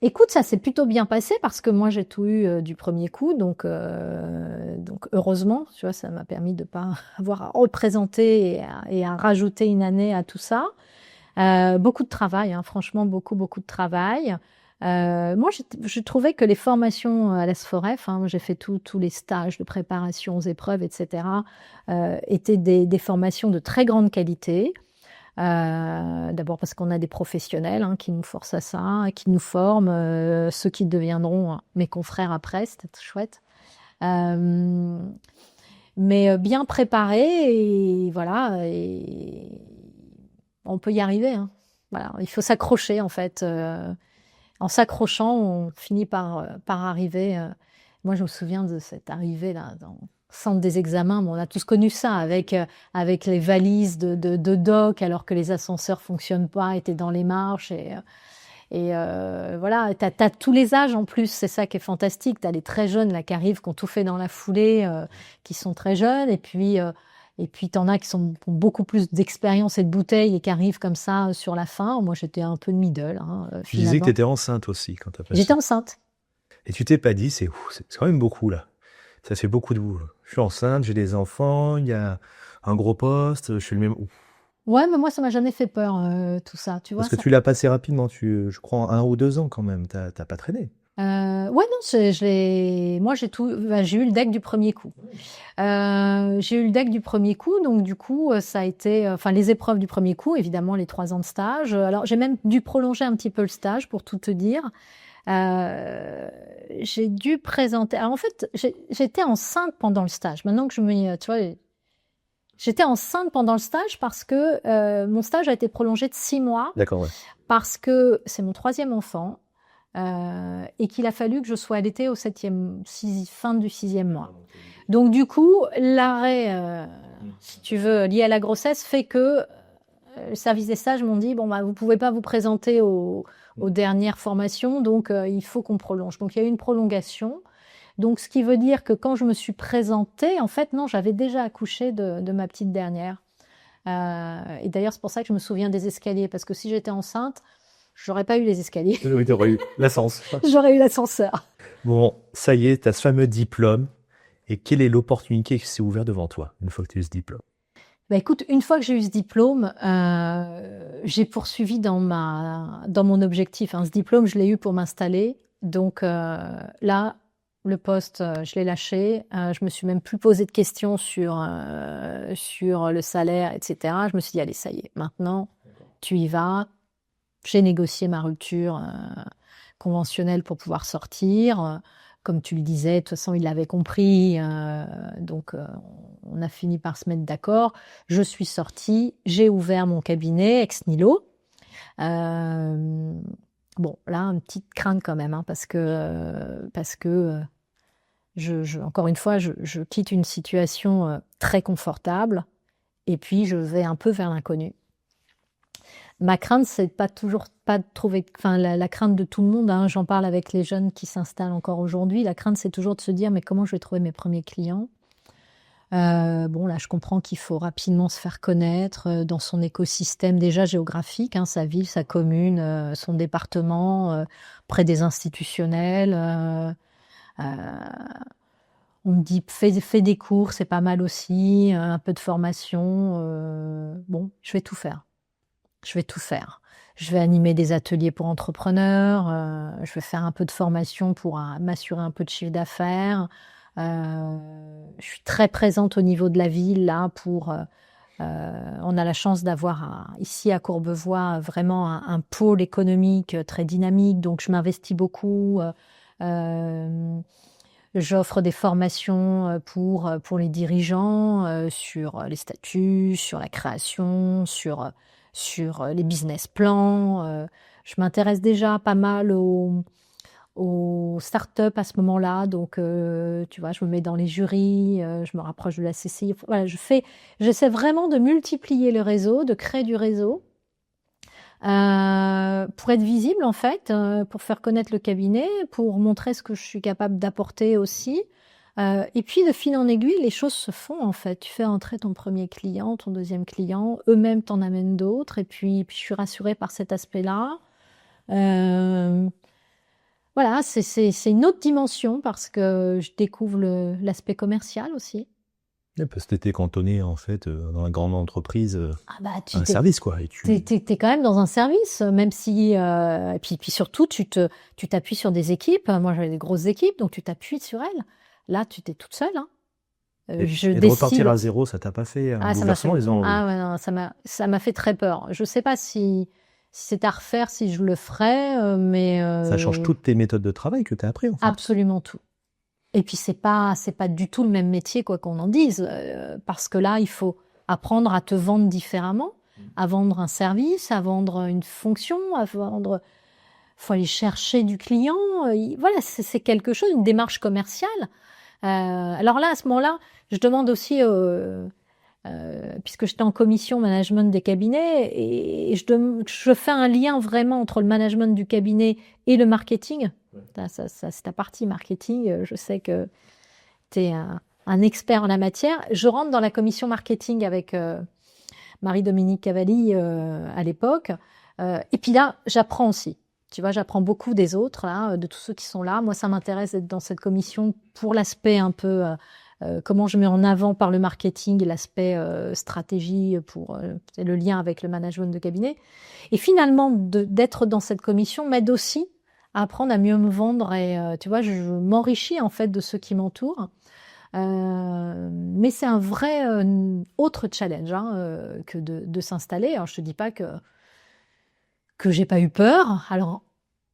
Écoute, ça s'est plutôt bien passé parce que moi j'ai tout eu du premier coup, donc heureusement, tu vois, ça m'a permis de pas avoir à représenter et à rajouter une année à tout ça. Beaucoup de travail, hein, franchement beaucoup de travail. Moi, je trouvais que les formations à l'ASFOREF, hein, j'ai fait tous les stages de préparation aux épreuves, etc., étaient des formations de très grande qualité. D'abord parce qu'on a des professionnels, hein, qui nous forcent à ça, qui nous forment, ceux qui deviendront mes confrères après, c'était chouette. Mais bien préparés, et voilà, et on peut y arriver, hein. Voilà, il faut s'accrocher en fait. En s'accrochant, on finit par arriver Moi, je me souviens de cette arrivée là dans le centre des examens. Bon, on a tous connu ça avec les valises de doc alors que les ascenseurs fonctionnent pas, et t'es dans les marches voilà, t'as tous les âges en plus, c'est ça qui est fantastique. T'as les très jeunes là qui arrivent, qui ont tout fait dans la foulée, qui sont très jeunes, et puis t'en as qui ont beaucoup plus d'expérience et de bouteilles et qui arrivent comme ça sur la fin. Moi, j'étais un peu de middle. Tu disais que tu étais enceinte aussi quand tu as passé. J'étais enceinte. Et tu t'es pas dit, c'est quand même beaucoup là. Ça fait beaucoup de vous. Je suis enceinte, j'ai des enfants, il y a un gros poste, je suis le même. Ouais, mais moi, ça m'a jamais fait peur, tout ça, tu vois. Parce que tu l'as passé rapidement, je crois en 1 ou 2 ans quand même. T'as pas traîné. Ouais, non, moi, j'ai eu le deck du premier coup. J'ai eu le deck du premier coup, donc du coup, ça a été, enfin, les épreuves du premier coup, évidemment, les 3 ans de stage. Alors, j'ai même dû prolonger un petit peu le stage, pour tout te dire. J'ai dû présenter. Alors, en fait, j'étais enceinte pendant le stage. Maintenant que tu vois, j'étais enceinte pendant le stage parce que mon stage a été prolongé de 6 mois. D'accord, ouais. Parce que c'est mon 3e enfant et qu'il a fallu que je sois allaitée au fin du 6e mois. Donc du coup, l'arrêt, si tu veux, lié à la grossesse fait que le service des stages m'ont dit, bon, bah, vous pouvez pas vous présenter aux dernières formations, donc il faut qu'on prolonge. Donc il y a eu une prolongation. Donc, ce qui veut dire que quand je me suis présentée, en fait, non, j'avais déjà accouché de ma petite dernière. Et d'ailleurs, c'est pour ça que je me souviens des escaliers, parce que si j'étais enceinte, j'aurais pas eu les escaliers. Oui, t'aurais eu l'ascenseur. J'aurais eu l'ascenseur. Bon, ça y est, t'as ce fameux diplôme. Et quelle est l'opportunité qui s'est ouverte devant toi, une fois que tu as eu ce diplôme? Bah écoute, une fois que j'ai eu ce diplôme, j'ai poursuivi dans mon objectif. Ce diplôme, je l'ai eu pour m'installer. Donc là, le poste, je l'ai lâché. Je me suis même plus posé de questions sur le salaire, etc. Je me suis dit, allez, ça y est, maintenant, tu y vas. J'ai négocié ma rupture conventionnelle pour pouvoir sortir. Comme tu le disais, de toute façon, il l'avait compris. Donc, on a fini par se mettre d'accord. Je suis sortie. J'ai ouvert mon cabinet ex nihilo. Bon, là, une petite crainte quand même, parce que encore une fois, je quitte une situation très confortable et puis je vais un peu vers l'inconnu. Ma crainte, c'est pas de trouver, enfin la crainte de tout le monde, j'en parle avec les jeunes qui s'installent encore aujourd'hui, la crainte c'est toujours de se dire mais comment je vais trouver mes premiers clients? Bon là je comprends qu'il faut rapidement se faire connaître dans son écosystème déjà géographique, sa ville, sa commune, son département, près des institutionnels. On me dit fais des cours, c'est pas mal aussi, un peu de formation. Bon, je vais tout faire. Je vais tout faire. Je vais animer des ateliers pour entrepreneurs, je vais faire un peu de formation pour m'assurer un peu de chiffre d'affaires. Je suis très présente au niveau de la ville, là, on a la chance d'avoir ici à Courbevoie vraiment un pôle économique très dynamique, donc je m'investis beaucoup. J'offre des formations pour les dirigeants sur les statuts, sur la création, sur les business plans. Je m'intéresse déjà pas mal aux startups à ce moment-là. Donc, tu vois, je me mets dans les jurys, je me rapproche de la CCI. Voilà, j'essaie vraiment de multiplier le réseau, de créer du réseau. Pour être visible en fait, pour faire connaître le cabinet, pour montrer ce que je suis capable d'apporter aussi. Et puis de fil en aiguille, les choses se font en fait. Tu fais entrer ton premier client, ton deuxième client, eux-mêmes t'en amènent d'autres. Et puis je suis rassurée par cet aspect-là. Voilà, c'est une autre dimension parce que je découvre l'aspect commercial aussi. Parce que t'étais cantonné en fait dans la grande entreprise, un service quoi. T'es quand même dans un service, même si et puis surtout tu t'appuies sur des équipes. Moi j'avais des grosses équipes, donc tu t'appuies sur elles. Là tu t'es toute seule. Et de repartir à zéro, ça t'a pas fait un bouleversement? Ouais, non, ça m'a fait très peur. Je sais pas si c'est à refaire, si je le ferais, mais ça change toutes tes méthodes de travail que tu as appris en fait. Absolument tout. Et puis c'est pas du tout le même métier quoi qu'on en dise, parce que là il faut apprendre à te vendre différemment, à vendre un service, à vendre une fonction, à vendre. faut aller chercher du client. Voilà, c'est quelque chose, une démarche commerciale. Alors là, à ce moment-là, je demande aussi, puisque j'étais en commission management des cabinets, et je fais un lien vraiment entre le management du cabinet et le marketing. Ouais. Ça, c'est ta partie marketing. Je sais que tu es un expert en la matière. Je rentre dans la commission marketing avec Marie-Dominique Cavalli à l'époque. Et puis là, j'apprends aussi. Tu vois, j'apprends beaucoup des autres, là, de tous ceux qui sont là. Moi, ça m'intéresse d'être dans cette commission pour l'aspect un peu comment je mets en avant par le marketing l'aspect stratégie pour le lien avec le management de cabinet. Et finalement, d'être dans cette commission m'aide aussi à apprendre à mieux me vendre. Et tu vois, je m'enrichis en fait de ceux qui m'entourent. Mais c'est un vrai autre challenge que de s'installer. Alors, je te dis pas que j'ai pas eu peur. Alors,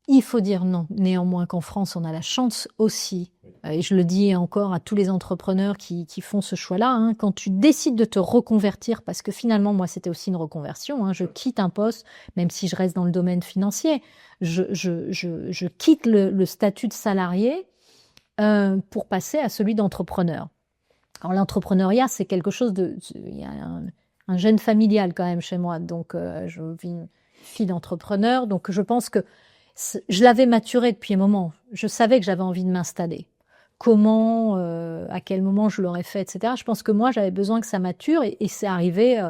il faut dire non. Néanmoins qu'en France, on a la chance aussi, et je le dis encore à tous les entrepreneurs qui font ce choix-là, quand tu décides de te reconvertir, parce que finalement, moi, c'était aussi une reconversion. Je quitte un poste, même si je reste dans le domaine financier. Je quitte le statut de salarié pour passer à celui d'entrepreneur. Alors, l'entrepreneuriat, c'est quelque chose de... Il y a un gène familial quand même chez moi. Donc, je vis fille d'entrepreneur, donc je pense que je l'avais maturé depuis un moment. Je savais que j'avais envie de m'installer. Comment, à quel moment je l'aurais fait, etc. Je pense que moi, j'avais besoin que ça mature et c'est arrivé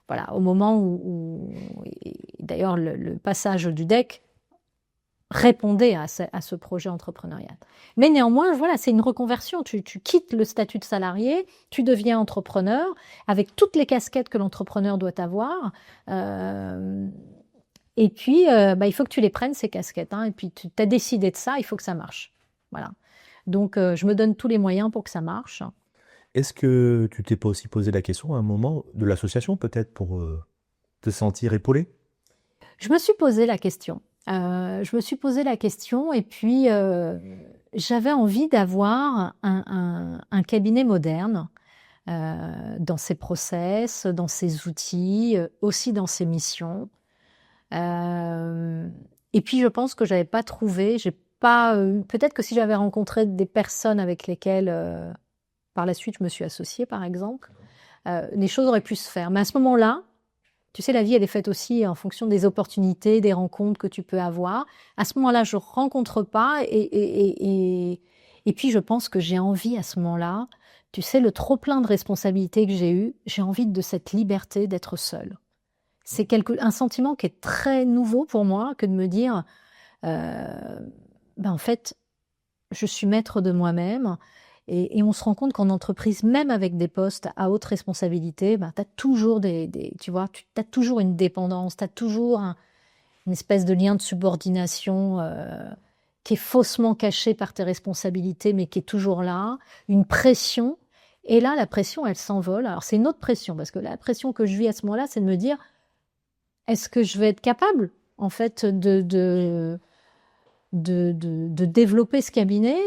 voilà, au moment où d'ailleurs, le passage du DEC répondait à ce projet entrepreneurial. Mais néanmoins, voilà, c'est une reconversion. Tu quittes le statut de salarié, tu deviens entrepreneur, avec toutes les casquettes que l'entrepreneur doit avoir. Et puis, il faut que tu les prennes, ces casquettes. Et puis, tu as décidé de ça, il faut que ça marche. Voilà. Donc, je me donne tous les moyens pour que ça marche. Est-ce que tu t'es pas aussi posé la question à un moment de l'association, peut-être, pour te sentir épaulé? Je me suis posé la question. Et puis, j'avais envie d'avoir un cabinet moderne dans ses process, dans ses outils, aussi dans ses missions. Et puis je pense que j'avais pas trouvé, peut-être que si j'avais rencontré des personnes avec lesquelles par la suite je me suis associée par exemple, les choses auraient pu se faire. Mais à ce moment-là, tu sais, la vie elle est faite aussi en fonction des opportunités, des rencontres que tu peux avoir. À ce moment-là, je rencontre pas et puis je pense que j'ai envie à ce moment-là, tu sais, le trop plein de responsabilités que j'ai eu, j'ai envie de cette liberté d'être seule. C'est un sentiment qui est très nouveau pour moi que de me dire, en fait, je suis maître de moi-même. Et on se rend compte qu'en entreprise, même avec des postes à haute responsabilité, tu as toujours tu vois, t'as toujours une dépendance, tu as toujours une espèce de lien de subordination qui est faussement caché par tes responsabilités, mais qui est toujours là, une pression. Et là, la pression, elle s'envole. Alors, c'est une autre pression, parce que la pression que je vis à ce moment-là, c'est de me dire, est-ce que je vais être capable, en fait, de développer ce cabinet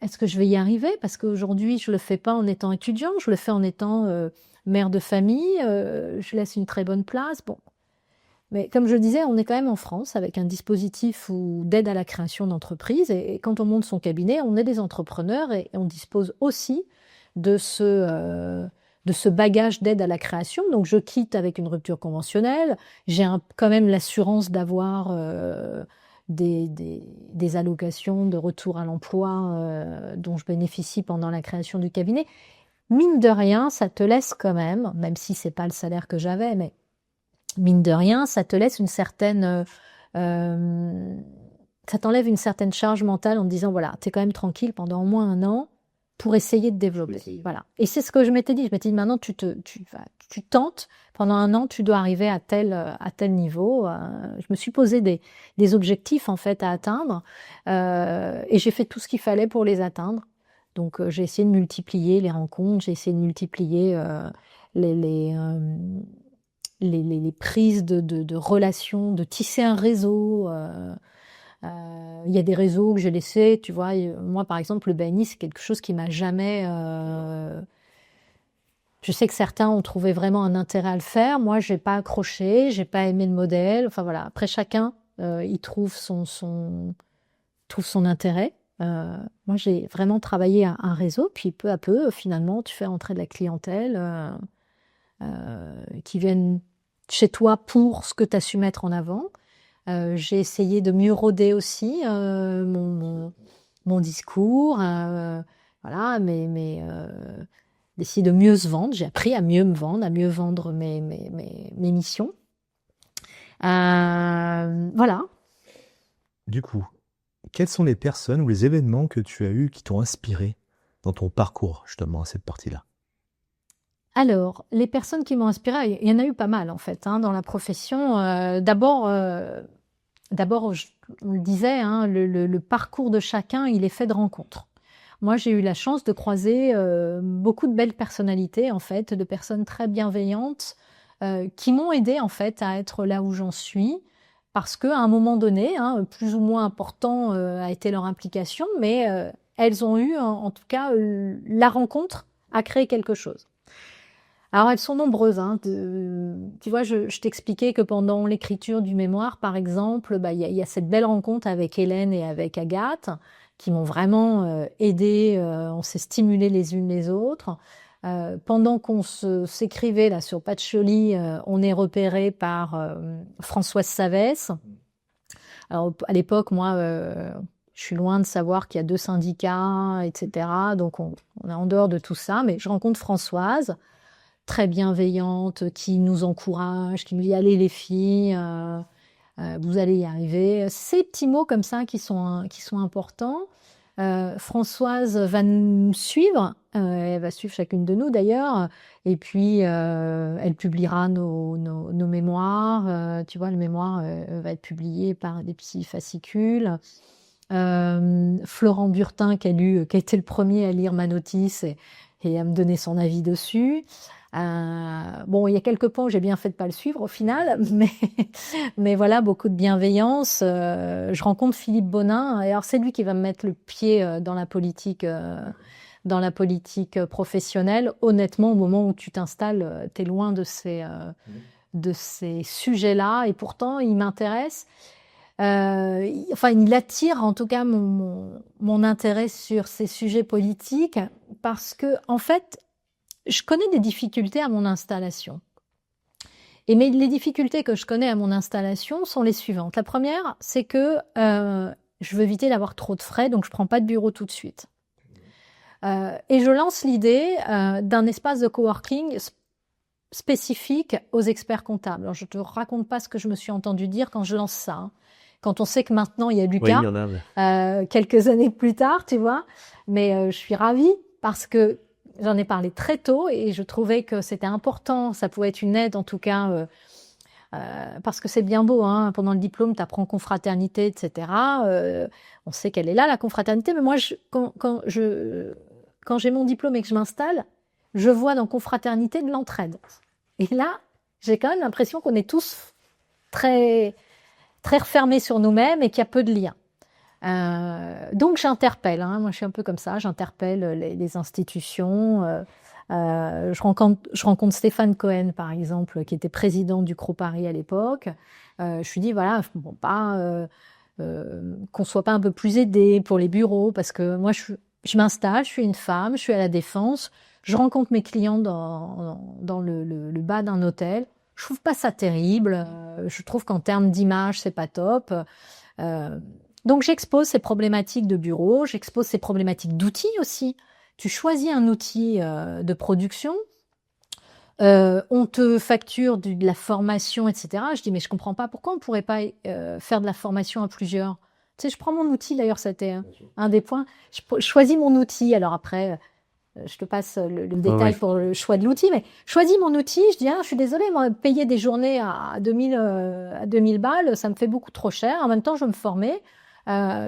Est-ce que je vais y arriver? Parce qu'aujourd'hui, je le fais pas en étant étudiant, je le fais en étant mère de famille, je laisse une très bonne place. Bon. Mais comme je le disais, on est quand même en France avec un dispositif d'aide à la création d'entreprises. Et quand on monte son cabinet, on est des entrepreneurs et on dispose aussi de ce bagage d'aide à la création. Donc, je quitte avec une rupture conventionnelle. J'ai quand même l'assurance d'avoir des allocations de retour à l'emploi dont je bénéficie pendant la création du cabinet. Mine de rien, ça te laisse quand même si c'est pas le salaire que j'avais, mais mine de rien, ça te laisse une certaine... ça t'enlève une certaine charge mentale en te disant, voilà, t'es quand même tranquille pendant au moins un an pour essayer de développer. Voilà. Et c'est ce que je m'étais dit. Je m'étais dit, maintenant, tu tentes. Pendant un an, tu dois arriver à tel niveau. Je me suis posé des objectifs, en fait, à atteindre. Et j'ai fait tout ce qu'il fallait pour les atteindre. Donc, j'ai essayé de multiplier les rencontres. J'ai essayé de multiplier les prises de relations, de tisser un réseau. Il y a des réseaux que j'ai laissés, tu vois. Moi, par exemple, le BNI, c'est quelque chose qui m'a jamais... Je sais que certains ont trouvé vraiment un intérêt à le faire. Moi, j'ai pas accroché, j'ai pas aimé le modèle. Enfin, voilà. Après, chacun il trouve son intérêt. Moi, j'ai vraiment travaillé un réseau, puis peu à peu, finalement, tu fais entrer de la clientèle qui viennent chez toi pour ce que tu as su mettre en avant. J'ai essayé de mieux roder aussi mon discours, voilà, d'essayer de mieux se vendre. J'ai appris à mieux me vendre, à mieux vendre mes missions. Voilà. Du coup, quelles sont les personnes ou les événements que tu as eus qui t'ont inspiré dans ton parcours, justement, à cette partie-là? Alors, les personnes qui m'ont inspirée, il y en a eu pas mal en fait dans la profession. D'abord, on le disait, le parcours de chacun, il est fait de rencontres. Moi, j'ai eu la chance de croiser beaucoup de belles personnalités, en fait, de personnes très bienveillantes qui m'ont aidée en fait à être là où j'en suis, parce qu'à un moment donné, plus ou moins important a été leur implication, mais elles ont eu, en tout cas, la rencontre a créé quelque chose. Alors, elles sont nombreuses. Tu vois, je t'expliquais que pendant l'écriture du mémoire, par exemple, y a cette belle rencontre avec Hélène et avec Agathe qui m'ont vraiment aidée. On s'est stimulées les unes les autres. Pendant qu'on s'écrivait là sur Patchouli, on est repéré par Françoise Savès. Alors, à l'époque, moi, je suis loin de savoir qu'il y a 2 syndicats, etc. Donc, on est en dehors de tout ça. Mais je rencontre Françoise, très bienveillante, qui nous encourage, qui nous dit allez les filles, vous allez y arriver. Ces petits mots comme ça qui sont importants. Françoise va nous suivre, elle va suivre chacune de nous d'ailleurs, et puis elle publiera nos mémoires. Tu vois, le mémoire va être publié par des petits fascicules. Florent Burtin qui a été le premier à lire ma notice et à me donner son avis dessus. Bon, il y a quelques points où j'ai bien fait de pas le suivre au final, mais voilà, beaucoup de bienveillance. Je rencontre Philippe Bonin, et alors c'est lui qui va me mettre le pied dans la politique professionnelle. Honnêtement, au moment où tu t'installes, t'es loin de ces sujets-là, et pourtant il m'intéresse. Enfin, il attire en tout cas mon intérêt sur ces sujets politiques parce que, en fait, je connais des difficultés à mon installation. Mais les difficultés que je connais à mon installation sont les suivantes. La première, c'est que je veux éviter d'avoir trop de frais, donc je prends pas de bureau tout de suite. Et je lance l'idée d'un espace de coworking spécifique aux experts comptables. Alors, je te raconte pas ce que je me suis entendu dire quand je lance ça. Quand on sait que maintenant il y a Lucas, Oui, il y en a. quelques années plus tard, tu vois. Mais je suis ravie parce que j'en ai parlé très tôt et je trouvais que c'était important. Ça pouvait être une aide en tout cas, parce que c'est bien beau. Pendant le diplôme, tu apprends confraternité, etc. On sait qu'elle est là, la confraternité. Mais moi, quand j'ai mon diplôme et que je m'installe, je vois dans confraternité de l'entraide. Et là, j'ai quand même l'impression qu'on est tous très très refermés sur nous-mêmes et qu'il y a peu de liens. Donc j'interpelle, moi je suis un peu comme ça, j'interpelle les institutions. Je rencontre Stéphane Cohen par exemple, qui était président du CRO Paris à l'époque. Je lui dis voilà, bon, qu'on soit pas un peu plus aidé pour les bureaux, parce que moi je m'installe, je suis une femme, je suis à la Défense, je rencontre mes clients dans le bas d'un hôtel. Je trouve pas ça terrible. Je trouve qu'en termes d'image, c'est pas top. Donc j'expose ces problématiques de bureau, j'expose ces problématiques d'outils aussi. Tu choisis un outil de production, on te facture de la formation, etc. Je dis mais je comprends pas pourquoi on pourrait pas faire de la formation à plusieurs. Tu sais, je prends mon outil d'ailleurs, c'était un des points. Je choisis mon outil. Alors après. Je te passe le détail pour le choix de l'outil, mais choisis mon outil, je dis, je suis désolée, moi, payer des journées à 2000 balles, ça me fait beaucoup trop cher. En même temps, je veux me former.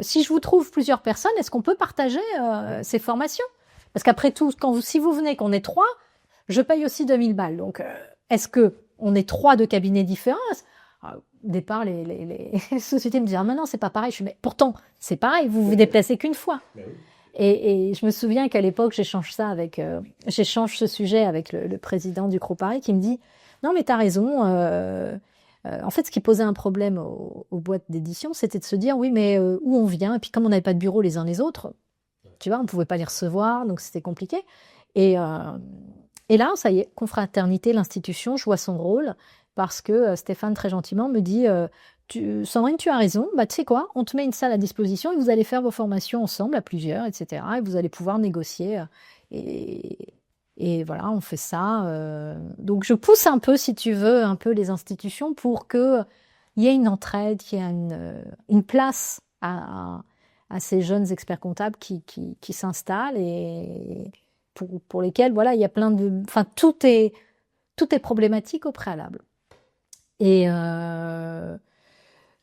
Si je vous trouve plusieurs personnes, est-ce qu'on peut partager ces formations? Parce qu'après tout, si vous venez qu'on est 3, je paye aussi 2000 balles. Donc, est-ce que on est 3 de cabinets différents? Au départ, les sociétés me disent, mais non, c'est pas pareil. Je dis, mais pourtant, c'est pareil, vous vous déplacez qu'une fois. Et je me souviens qu'à l'époque, j'échange ce sujet avec le président du CRO Paris qui me dit « Non, mais t'as raison, En fait, ce qui posait un problème aux boîtes d'édition, c'était de se dire, oui, mais où on vient? Et puis, comme on n'avait pas de bureau les uns les autres, tu vois, on ne pouvait pas les recevoir, donc c'était compliqué. Et là, ça y est, confraternité, l'institution joue son rôle, parce que Stéphane, très gentiment, me dit, Sandrine, tu as raison, bah, tu sais quoi, on te met une salle à disposition et vous allez faire vos formations ensemble, à plusieurs, etc. Et vous allez pouvoir négocier. Et voilà, on fait ça. Donc, je pousse un peu, si tu veux, un peu les institutions pour qu'il y ait une entraide, qu'il y ait une place à ces jeunes experts comptables qui s'installent et pour lesquels, voilà, il y a plein de... Enfin, tout est problématique au préalable. Et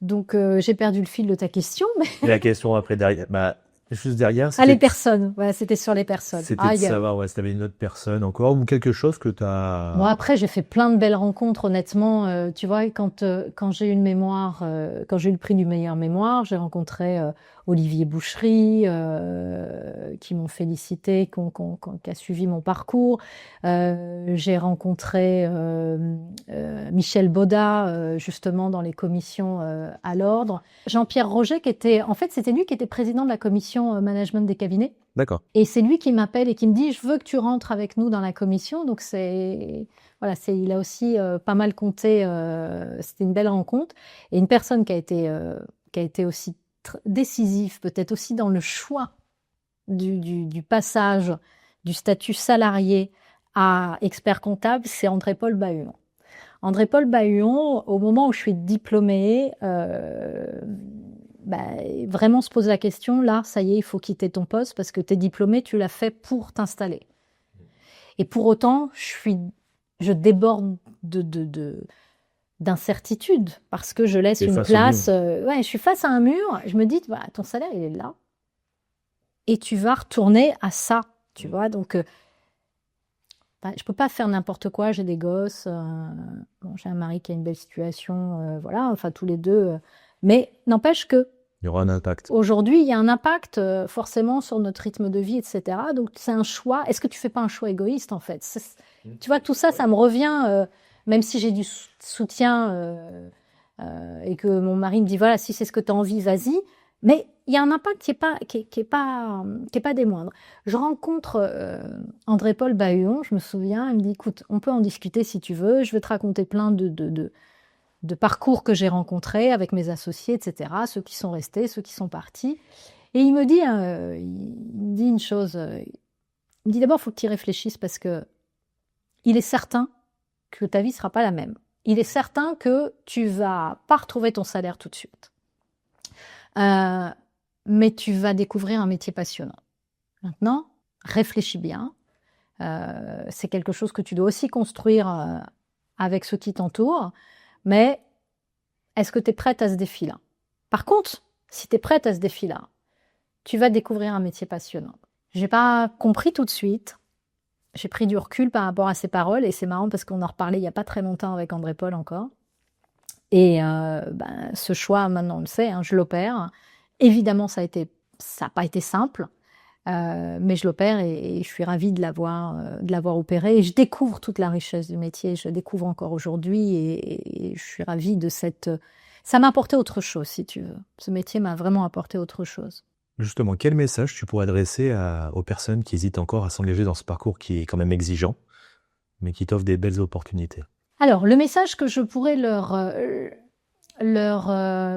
donc, j'ai perdu le fil de ta question. Mais... Et la question après, juste derrière, les personnes. Voilà, c'était sur les personnes. C'était de savoir si tu avais une autre personne encore ou quelque chose que tu as... Bon, après, j'ai fait plein de belles rencontres, honnêtement. Tu vois, quand j'ai eu une mémoire, quand j'ai eu le prix du meilleur mémoire, j'ai rencontré Olivier Boucherie, qui m'ont félicité, qui a suivi mon parcours. J'ai rencontré Michel Baudat, justement, dans les commissions à l'ordre. Jean-Pierre Roger, c'était lui qui était président de la commission management des cabinets. D'accord. Et c'est lui qui m'appelle et qui me dit, je veux que tu rentres avec nous dans la commission. Donc il a aussi pas mal compté. C'était une belle rencontre. Et une personne qui a été aussi décisive, peut-être aussi dans le choix du passage du statut salarié à expert comptable, c'est André-Paul Bahuon. André-Paul Bahuon, au moment où je suis diplômée, vraiment se pose la question, là, ça y est, il faut quitter ton poste parce que tu es diplômé, tu l'as fait pour t'installer. Et pour autant, je déborde d'incertitude parce que je laisse une place. Je suis face à un mur, je me dis, ton salaire, il est là. Et tu vas retourner à ça, tu vois. Donc, je peux pas faire n'importe quoi, j'ai des gosses, j'ai un mari qui a une belle situation, voilà, enfin, tous les deux... Mais n'empêche que il y aura un impact. Aujourd'hui, il y a un impact forcément sur notre rythme de vie, etc. Donc, c'est un choix. Est-ce que tu fais pas un choix égoïste, en fait? Tu vois, tout ça, ça me revient, même si j'ai du soutien et que mon mari me dit, voilà, si c'est ce que tu as envie, vas-y. Mais il y a un impact qui est pas des moindres. Je rencontre André-Paul Bahuon, je me souviens, il me dit, écoute, on peut en discuter si tu veux, je vais te raconter plein de parcours que j'ai rencontrés avec mes associés, etc., ceux qui sont restés, ceux qui sont partis. Et il me dit une chose, il me dit d'abord, il faut que tu y réfléchisses parce que il est certain que ta vie ne sera pas la même. Il est certain que tu vas pas retrouver ton salaire tout de suite. Mais tu vas découvrir un métier passionnant. Maintenant, réfléchis bien. C'est quelque chose que tu dois aussi construire avec ceux qui t'entourent. Mais est-ce que tu es prête à ce défi-là? Par contre, si tu es prête à ce défi-là, tu vas découvrir un métier passionnant. J'ai pas compris tout de suite. J'ai pris du recul par rapport à ces paroles et c'est marrant parce qu'on en reparlait il y a pas très longtemps avec André-Paul encore. Et ce choix, maintenant on le sait, je l'opère. Évidemment, ça n'a pas été simple, mais je l'opère et je suis ravie de l'avoir opéré. Et je découvre toute la richesse du métier, je le découvre encore aujourd'hui et je suis ravie de cette... Ça m'a apporté autre chose, si tu veux. Ce métier m'a vraiment apporté autre chose. Justement, quel message tu pourrais adresser aux personnes qui hésitent encore à s'engager dans ce parcours qui est quand même exigeant, mais qui t'offre des belles opportunités? Alors, le message que je pourrais leur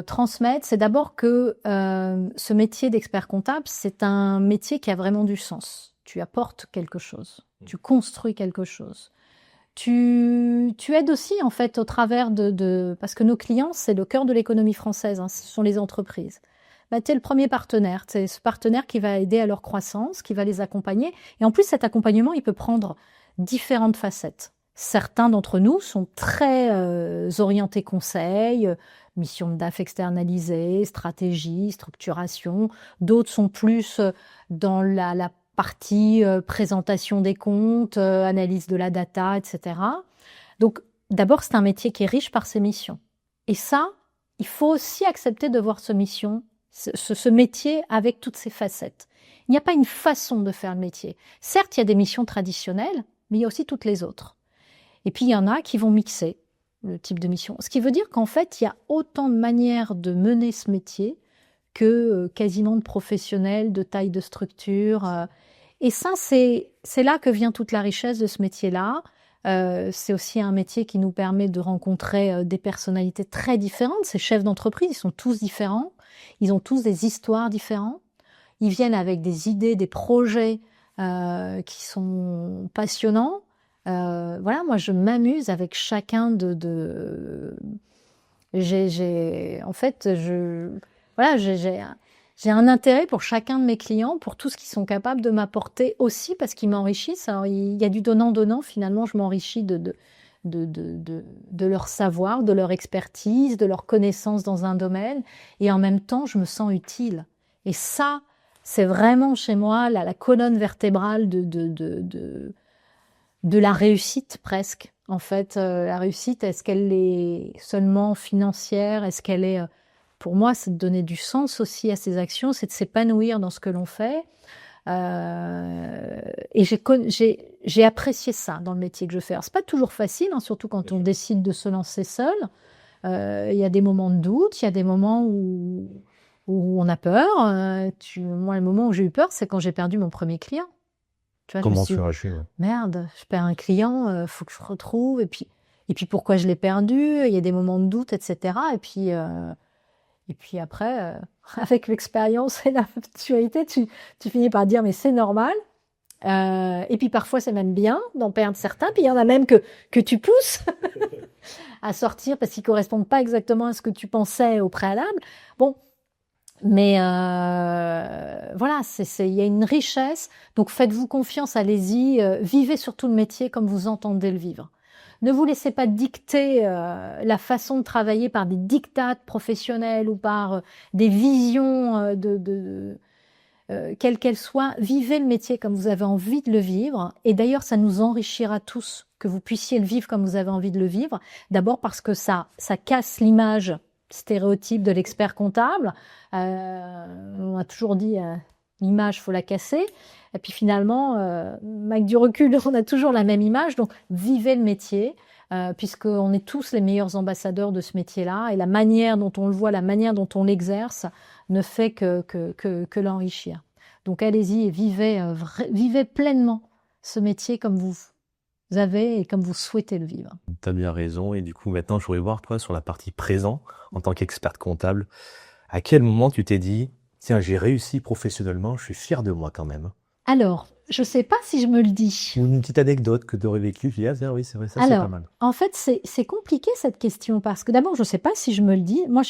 transmettre, c'est d'abord que ce métier d'expert comptable, c'est un métier qui a vraiment du sens. Tu apportes quelque chose, tu construis quelque chose. Tu aides aussi, en fait, au travers parce que nos clients, c'est le cœur de l'économie française, ce sont les entreprises. Tu es le premier partenaire, c'est ce partenaire qui va aider à leur croissance, qui va les accompagner. Et en plus, cet accompagnement, il peut prendre différentes facettes. Certains d'entre nous sont très orientés conseil, mission de DAF externalisée, stratégie, structuration. D'autres sont plus dans la partie présentation des comptes, analyse de la data, etc. Donc, d'abord, c'est un métier qui est riche par ses missions. Et ça, il faut aussi accepter de voir ce métier avec toutes ses facettes. Il n'y a pas une façon de faire le métier. Certes, il y a des missions traditionnelles, mais il y a aussi toutes les autres. Et puis, il y en a qui vont mixer. le type de mission. Ce qui veut dire qu'en fait, il y a autant de manières de mener ce métier que quasiment de professionnels, de taille de structure. Et ça, c'est là que vient toute la richesse de ce métier-là. C'est aussi un métier qui nous permet de rencontrer des personnalités très différentes. Ces chefs d'entreprise, ils sont tous différents. Ils ont tous des histoires différentes. Ils viennent avec des idées, des projets qui sont passionnants. Voilà, moi, je m'amuse avec chacun en fait, voilà, j'ai un intérêt pour chacun de mes clients, pour tout ce qu'ils sont capables de m'apporter aussi, parce qu'ils m'enrichissent. Alors, il y a du donnant-donnant, finalement, je m'enrichis de leur savoir, de leur expertise, de leur connaissance dans un domaine, et en même temps, je me sens utile. Et ça, c'est vraiment chez moi la colonne vertébrale de la réussite presque. En fait, la réussite, est-ce qu'elle est seulement financière? Est-ce qu'elle est... Pour moi, c'est de donner du sens aussi à ses actions, c'est de s'épanouir dans ce que l'on fait. Et j'ai apprécié ça dans le métier que je fais. Alors, c'est pas toujours facile, hein, surtout quand on décide de se lancer seul. Il y a des moments de doute, il y a des moments où on a peur. Moi, le moment où j'ai eu peur, c'est quand j'ai perdu mon premier client. Tu vois, Comment tu réagis? Merde, je perds un client, faut que je retrouve. Et puis pourquoi je l'ai perdu? Il y a des moments de doute, etc. Et puis après, avec l'expérience et la maturité, tu finis par dire mais c'est normal. Et puis parfois c'est même bien d'en perdre certains. Puis il y en a même que tu pousses à sortir parce qu'ils correspondent pas exactement à ce que tu pensais au préalable. Bon. Mais voilà, il y a une richesse. Donc faites-vous confiance, allez-y, vivez surtout le métier comme vous entendez le vivre. Ne vous laissez pas dicter la façon de travailler par des dictats professionnels ou par des visions quelles qu'elles soient. Vivez le métier comme vous avez envie de le vivre. Et d'ailleurs, ça nous enrichira tous que vous puissiez le vivre comme vous avez envie de le vivre. D'abord parce que ça casse l'image stéréotype de l'expert comptable. On a toujours dit l'image, faut la casser. Et puis finalement, avec du recul, on a toujours la même image. Donc, vivez le métier, puisqu'on est tous les meilleurs ambassadeurs de ce métier-là. Et la manière dont on le voit, la manière dont on l'exerce, ne fait que l'enrichir. Donc, allez-y et vivez pleinement ce métier comme vous avez et comme vous souhaitez le vivre. Tu as bien raison. Et du coup, maintenant, je voudrais voir, toi, sur la partie présent, en tant qu'experte comptable, à quel moment tu t'es dit, tiens, j'ai réussi professionnellement, je suis fier de moi quand même? Alors, je ne sais pas si je me le dis. Ou une petite anecdote que tu aurais vécue, tu dis, ah, oui, c'est vrai, ça, c'est pas mal. En fait, c'est compliqué cette question, parce que d'abord, je ne sais pas si je me le dis. Moi, je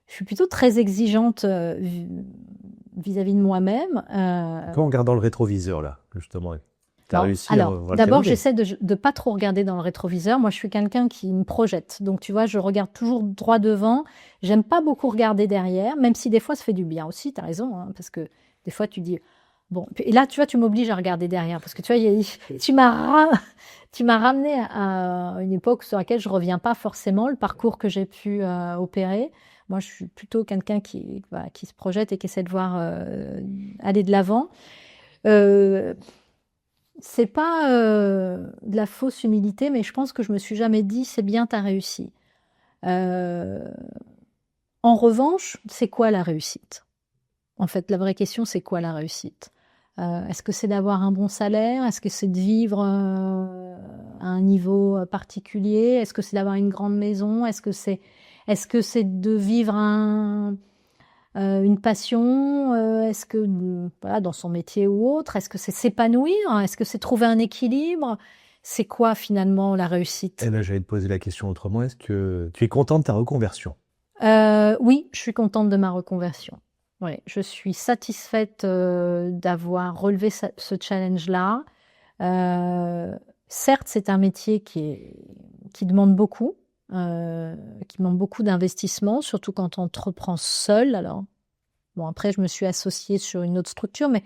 suis plutôt très exigeante vis-à-vis de moi-même. Quand en regardant le rétroviseur, là, justement, tu as réussi à voir le d'abord, terrain, j'essaie de pas trop regarder dans le rétroviseur. Moi, je suis quelqu'un qui me projette. Donc, tu vois, je regarde toujours droit devant. J'aime pas beaucoup regarder derrière, même si des fois, ça fait du bien aussi. Tu as raison, hein, parce que des fois, tu dis... Bon, et là, tu vois, tu m'obliges à regarder derrière, parce que tu vois, tu m'as ramené à une époque sur laquelle je reviens pas forcément, le parcours que j'ai pu opérer. Moi, je suis plutôt quelqu'un qui se projette et qui essaie de voir aller de l'avant. C'est pas de la fausse humilité, mais je pense que je me suis jamais dit c'est bien, t'as réussi. En revanche, c'est quoi la réussite? En fait, la vraie question, c'est quoi la réussite? Est-ce que c'est d'avoir un bon salaire? Est-ce que c'est de vivre à un niveau particulier? Est-ce que c'est d'avoir une grande maison? Est-ce que c'est de vivre une passion? Est-ce que, voilà, dans son métier ou autre? Est-ce que c'est s'épanouir? Est-ce que c'est trouver un équilibre? C'est quoi finalement la réussite? Et là, j'allais te poser la question autrement. Est-ce que tu es contente de ta reconversion? Oui, je suis contente de ma reconversion. Oui, je suis satisfaite d'avoir relevé ce challenge-là. Certes, c'est un métier qui demande beaucoup, d'investissement, surtout quand on entreprend seul. Alors, bon, après, je me suis associée sur une autre structure, mais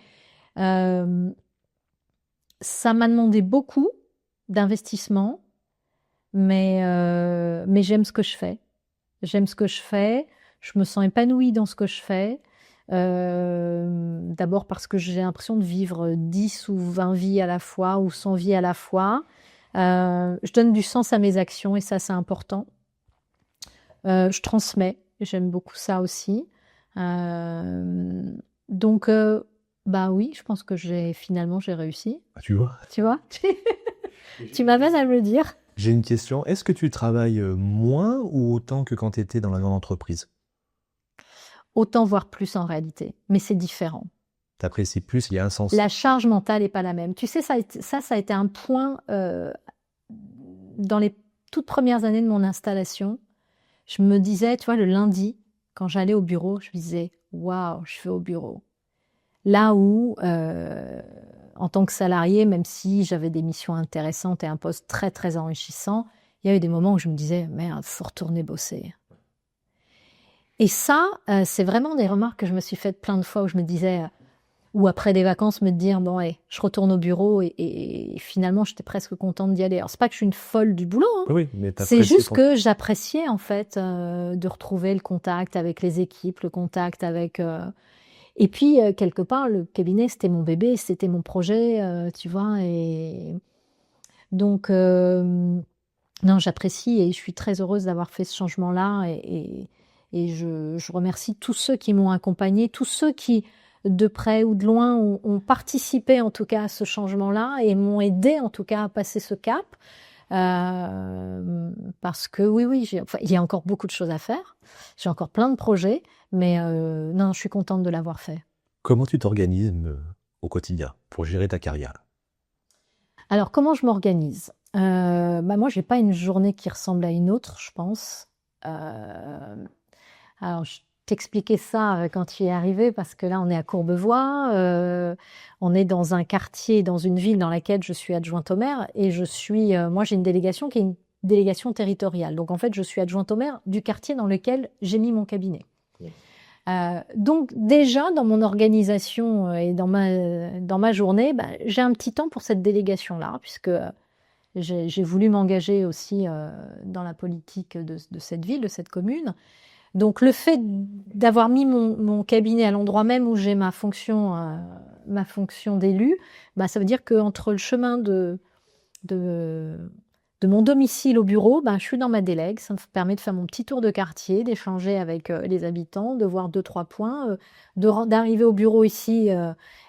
ça m'a demandé beaucoup d'investissement, mais j'aime ce que je fais. J'aime ce que je fais, je me sens épanouie dans ce que je fais. D'abord parce que j'ai l'impression de vivre 10 ou 20 vies à la fois ou 100 vies à la fois. Je donne du sens à mes actions et ça, c'est important. Je transmets. J'aime beaucoup ça aussi. Donc, bah oui, je pense que finalement, j'ai réussi. Ah, tu vois. Tu vois? Tu m'amènes à me le dire. J'ai une question. Est-ce que tu travailles moins ou autant que quand tu étais dans la grande entreprise? Autant, voire plus en réalité. Mais c'est différent. Tu apprécies plus, il y a un sens. La charge mentale n'est pas la même. Tu sais, ça a été un point dans les toutes premières années de mon installation. Je me disais, tu vois, le lundi, quand j'allais au bureau, je me disais, waouh, je vais au bureau. Là où, en tant que salarié, même si j'avais des missions intéressantes et un poste très, très enrichissant, il y a eu des moments où je me disais, merde, il faut retourner bosser. Et ça, c'est vraiment des remarques que je me suis faites plein de fois où je me disais, ou après des vacances, me dire, bon, je retourne au bureau et finalement, j'étais presque contente d'y aller. Alors, c'est pas que je suis une folle du boulot, hein. Oui, mais C'est juste que j'appréciais, en fait, de retrouver le contact avec les équipes, le contact avec... Et puis, quelque part, le cabinet, c'était mon bébé, c'était mon projet, tu vois. Et donc, non, j'apprécie et je suis très heureuse d'avoir fait ce changement-là. Et je remercie tous ceux qui m'ont accompagnée, tous ceux qui, de près ou de loin, ont participé en tout cas à ce changement-là et m'ont aidé en tout cas à passer ce cap. Parce que oui, il y a encore beaucoup de choses à faire. J'ai encore plein de projets, mais non, je suis contente de l'avoir fait. Comment tu t'organises au quotidien pour gérer ta carrière? Alors, comment je m'organise? Moi, j'ai pas une journée qui ressemble à une autre, je pense. Alors, je t'expliquais ça quand tu y es arrivé, parce que là, on est à Courbevoie, on est dans un quartier, dans une ville dans laquelle je suis adjointe au maire, et moi, j'ai une délégation qui est une délégation territoriale. Donc, en fait, je suis adjointe au maire du quartier dans lequel j'ai mis mon cabinet. Donc, déjà, dans mon organisation et dans ma journée, j'ai un petit temps pour cette délégation-là, puisque j'ai voulu m'engager aussi dans la politique de cette ville, de cette commune. Donc, le fait d'avoir mis mon cabinet à l'endroit même où j'ai ma fonction d'élu, ça veut dire qu'entre le chemin de mon domicile au bureau, je suis dans ma délègue. Ça me permet de faire mon petit tour de quartier, d'échanger avec les habitants, de voir 2-3 points, d'arriver au bureau ici,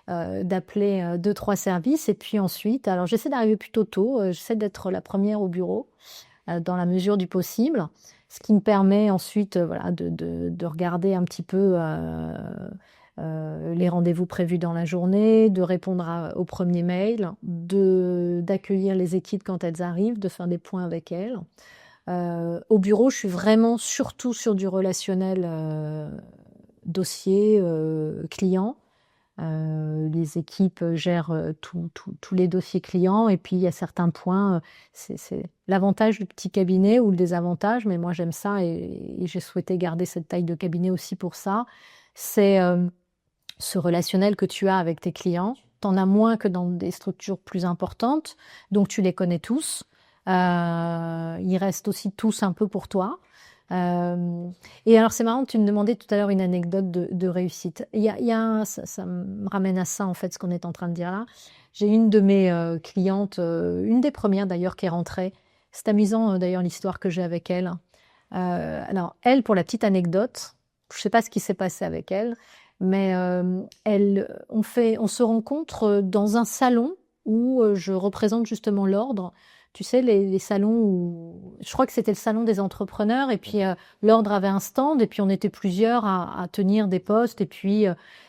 d'appeler 2-3 services. Et puis ensuite, alors j'essaie d'arriver plutôt tôt, j'essaie d'être la première au bureau, dans la mesure du possible. Ce qui me permet ensuite de regarder un petit peu les rendez-vous prévus dans la journée, de répondre aux premiers mails, d'accueillir les équipes quand elles arrivent, de faire des points avec elles. Au bureau, je suis vraiment surtout sur du relationnel dossier, client. Les équipes gèrent tous les dossiers clients, et puis il y a certains points, c'est l'avantage du petit cabinet ou le désavantage, mais moi j'aime ça et j'ai souhaité garder cette taille de cabinet aussi pour ça. C'est ce relationnel que tu as avec tes clients. Tu en as moins que dans des structures plus importantes, donc tu les connais tous. Ils restent aussi tous un peu pour toi. Et alors c'est marrant, tu me demandais tout à l'heure une anecdote de réussite. Ça me ramène à ça en fait, ce qu'on est en train de dire là. J'ai une de mes clientes, une des premières d'ailleurs, qui est rentrée. C'est amusant d'ailleurs l'histoire que j'ai avec elle. Alors elle, pour la petite anecdote, je sais pas ce qui s'est passé avec elle, mais on se rencontre dans un salon où je représente justement l'ordre. Tu sais, les salons où... Je crois que c'était le salon des entrepreneurs, et puis l'ordre avait un stand, et puis on était plusieurs à tenir des postes, et puis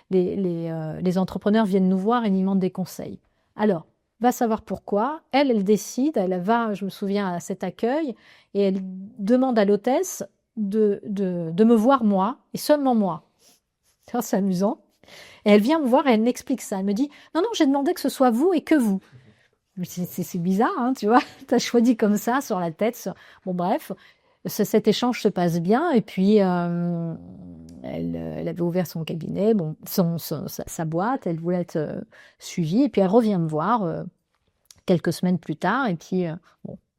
les entrepreneurs viennent nous voir et nous demandent des conseils. Alors, va savoir pourquoi. Elle décide, elle va, je me souviens, à cet accueil, et elle demande à l'hôtesse de me voir moi, et seulement moi. C'est amusant. Et elle vient me voir et elle m'explique ça. Elle me dit, non, j'ai demandé que ce soit vous et que vous. C'est bizarre, hein, tu vois, tu as choisi comme ça, sur la tête. Bon, bref, cet échange se passe bien. Et puis, elle avait ouvert son cabinet, sa boîte, elle voulait être suivie. Et puis, elle revient me voir quelques semaines plus tard. Et puis,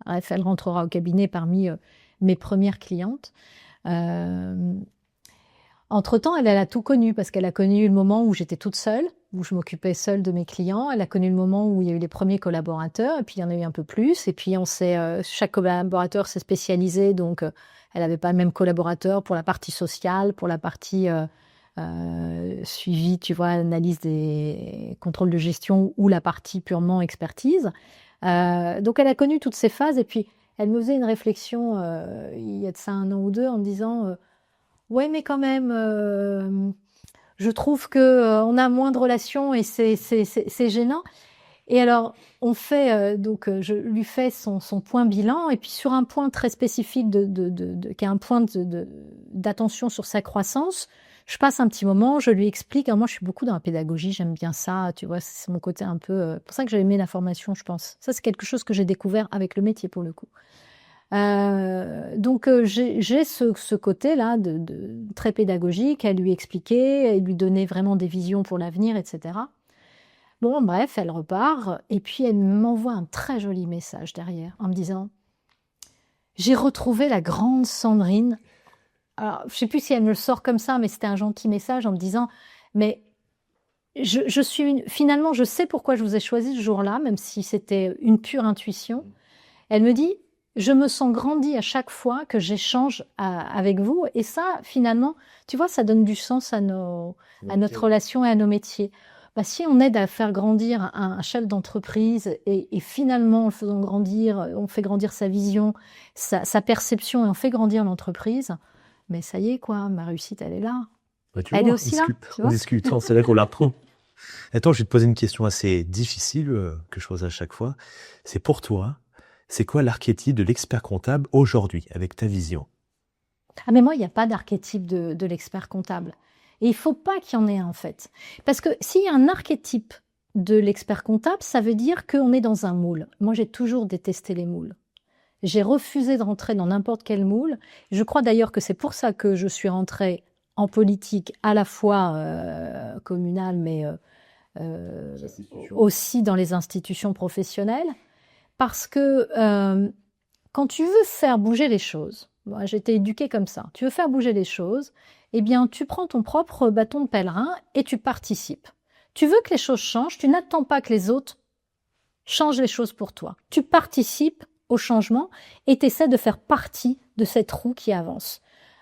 bref, elle rentrera au cabinet parmi mes premières clientes. Entre-temps, elle a tout connu, parce qu'elle a connu le moment où j'étais toute seule. où je m'occupais seule de mes clients. Elle a connu le moment où il y a eu les premiers collaborateurs, et puis il y en a eu un peu plus. Et puis chaque collaborateur s'est spécialisé, donc elle n'avait pas le même collaborateur pour la partie sociale, pour la partie suivi, tu vois, analyse des contrôles de gestion ou la partie purement expertise. Donc elle a connu toutes ces phases, et puis elle me faisait une réflexion il y a de ça 1 an ou 2 en me disant ouais, mais quand même je trouve que on a moins de relations et c'est gênant. Et alors on fait je lui fais son point bilan, et puis sur un point très spécifique qui est un point d'attention sur sa croissance, je passe un petit moment, je lui explique. Alors moi, je suis beaucoup dans la pédagogie, j'aime bien ça, tu vois, c'est mon côté un peu... C'est pour ça que j'ai aimé la formation, je pense. Ça, c'est quelque chose que j'ai découvert avec le métier, pour le coup. J'ai ce côté-là très pédagogique, à lui expliquer, à lui donner vraiment des visions pour l'avenir, etc. Bon, bref, elle repart, et puis elle m'envoie un très joli message derrière, en me disant « J'ai retrouvé la grande Sandrine ». Alors, je ne sais plus si elle me le sort comme ça, mais c'était un gentil message en me disant « Mais finalement, je sais pourquoi je vous ai choisi ce jour-là, même si c'était une pure intuition. » Elle me dit « Je me sens grandie à chaque fois que j'échange avec vous. » Et ça, finalement, tu vois, ça donne du sens à notre relation et à nos métiers. Bah, si on aide à faire grandir un chef d'entreprise et finalement, en le faisant grandir, on fait grandir sa vision, sa perception, et on fait grandir l'entreprise, mais ça y est, quoi, ma réussite, elle est là. Bah, Elle est aussi là. On discute, c'est là qu'on l'apprend. Attends, je vais te poser une question assez difficile que je pose à chaque fois. C'est pour toi, c'est quoi l'archétype de l'expert comptable aujourd'hui, avec ta vision? Ah, mais moi, il n'y a pas d'archétype de l'expert comptable. Et il ne faut pas qu'il y en ait un, en fait. Parce que s'il y a un archétype de l'expert comptable, ça veut dire qu'on est dans un moule. Moi, j'ai toujours détesté les moules. J'ai refusé de rentrer dans n'importe quel moule. Je crois d'ailleurs que c'est pour ça que je suis rentrée en politique, à la fois communale, mais aussi dans les institutions professionnelles. Parce que quand tu veux faire bouger les choses, moi j'ai été éduquée comme ça, tu veux faire bouger les choses, eh bien tu prends ton propre bâton de pèlerin et tu participes. Tu veux que les choses changent, tu n'attends pas que les autres changent les choses pour toi. Tu participes au changement et tu essaies de faire partie de cette roue qui avance.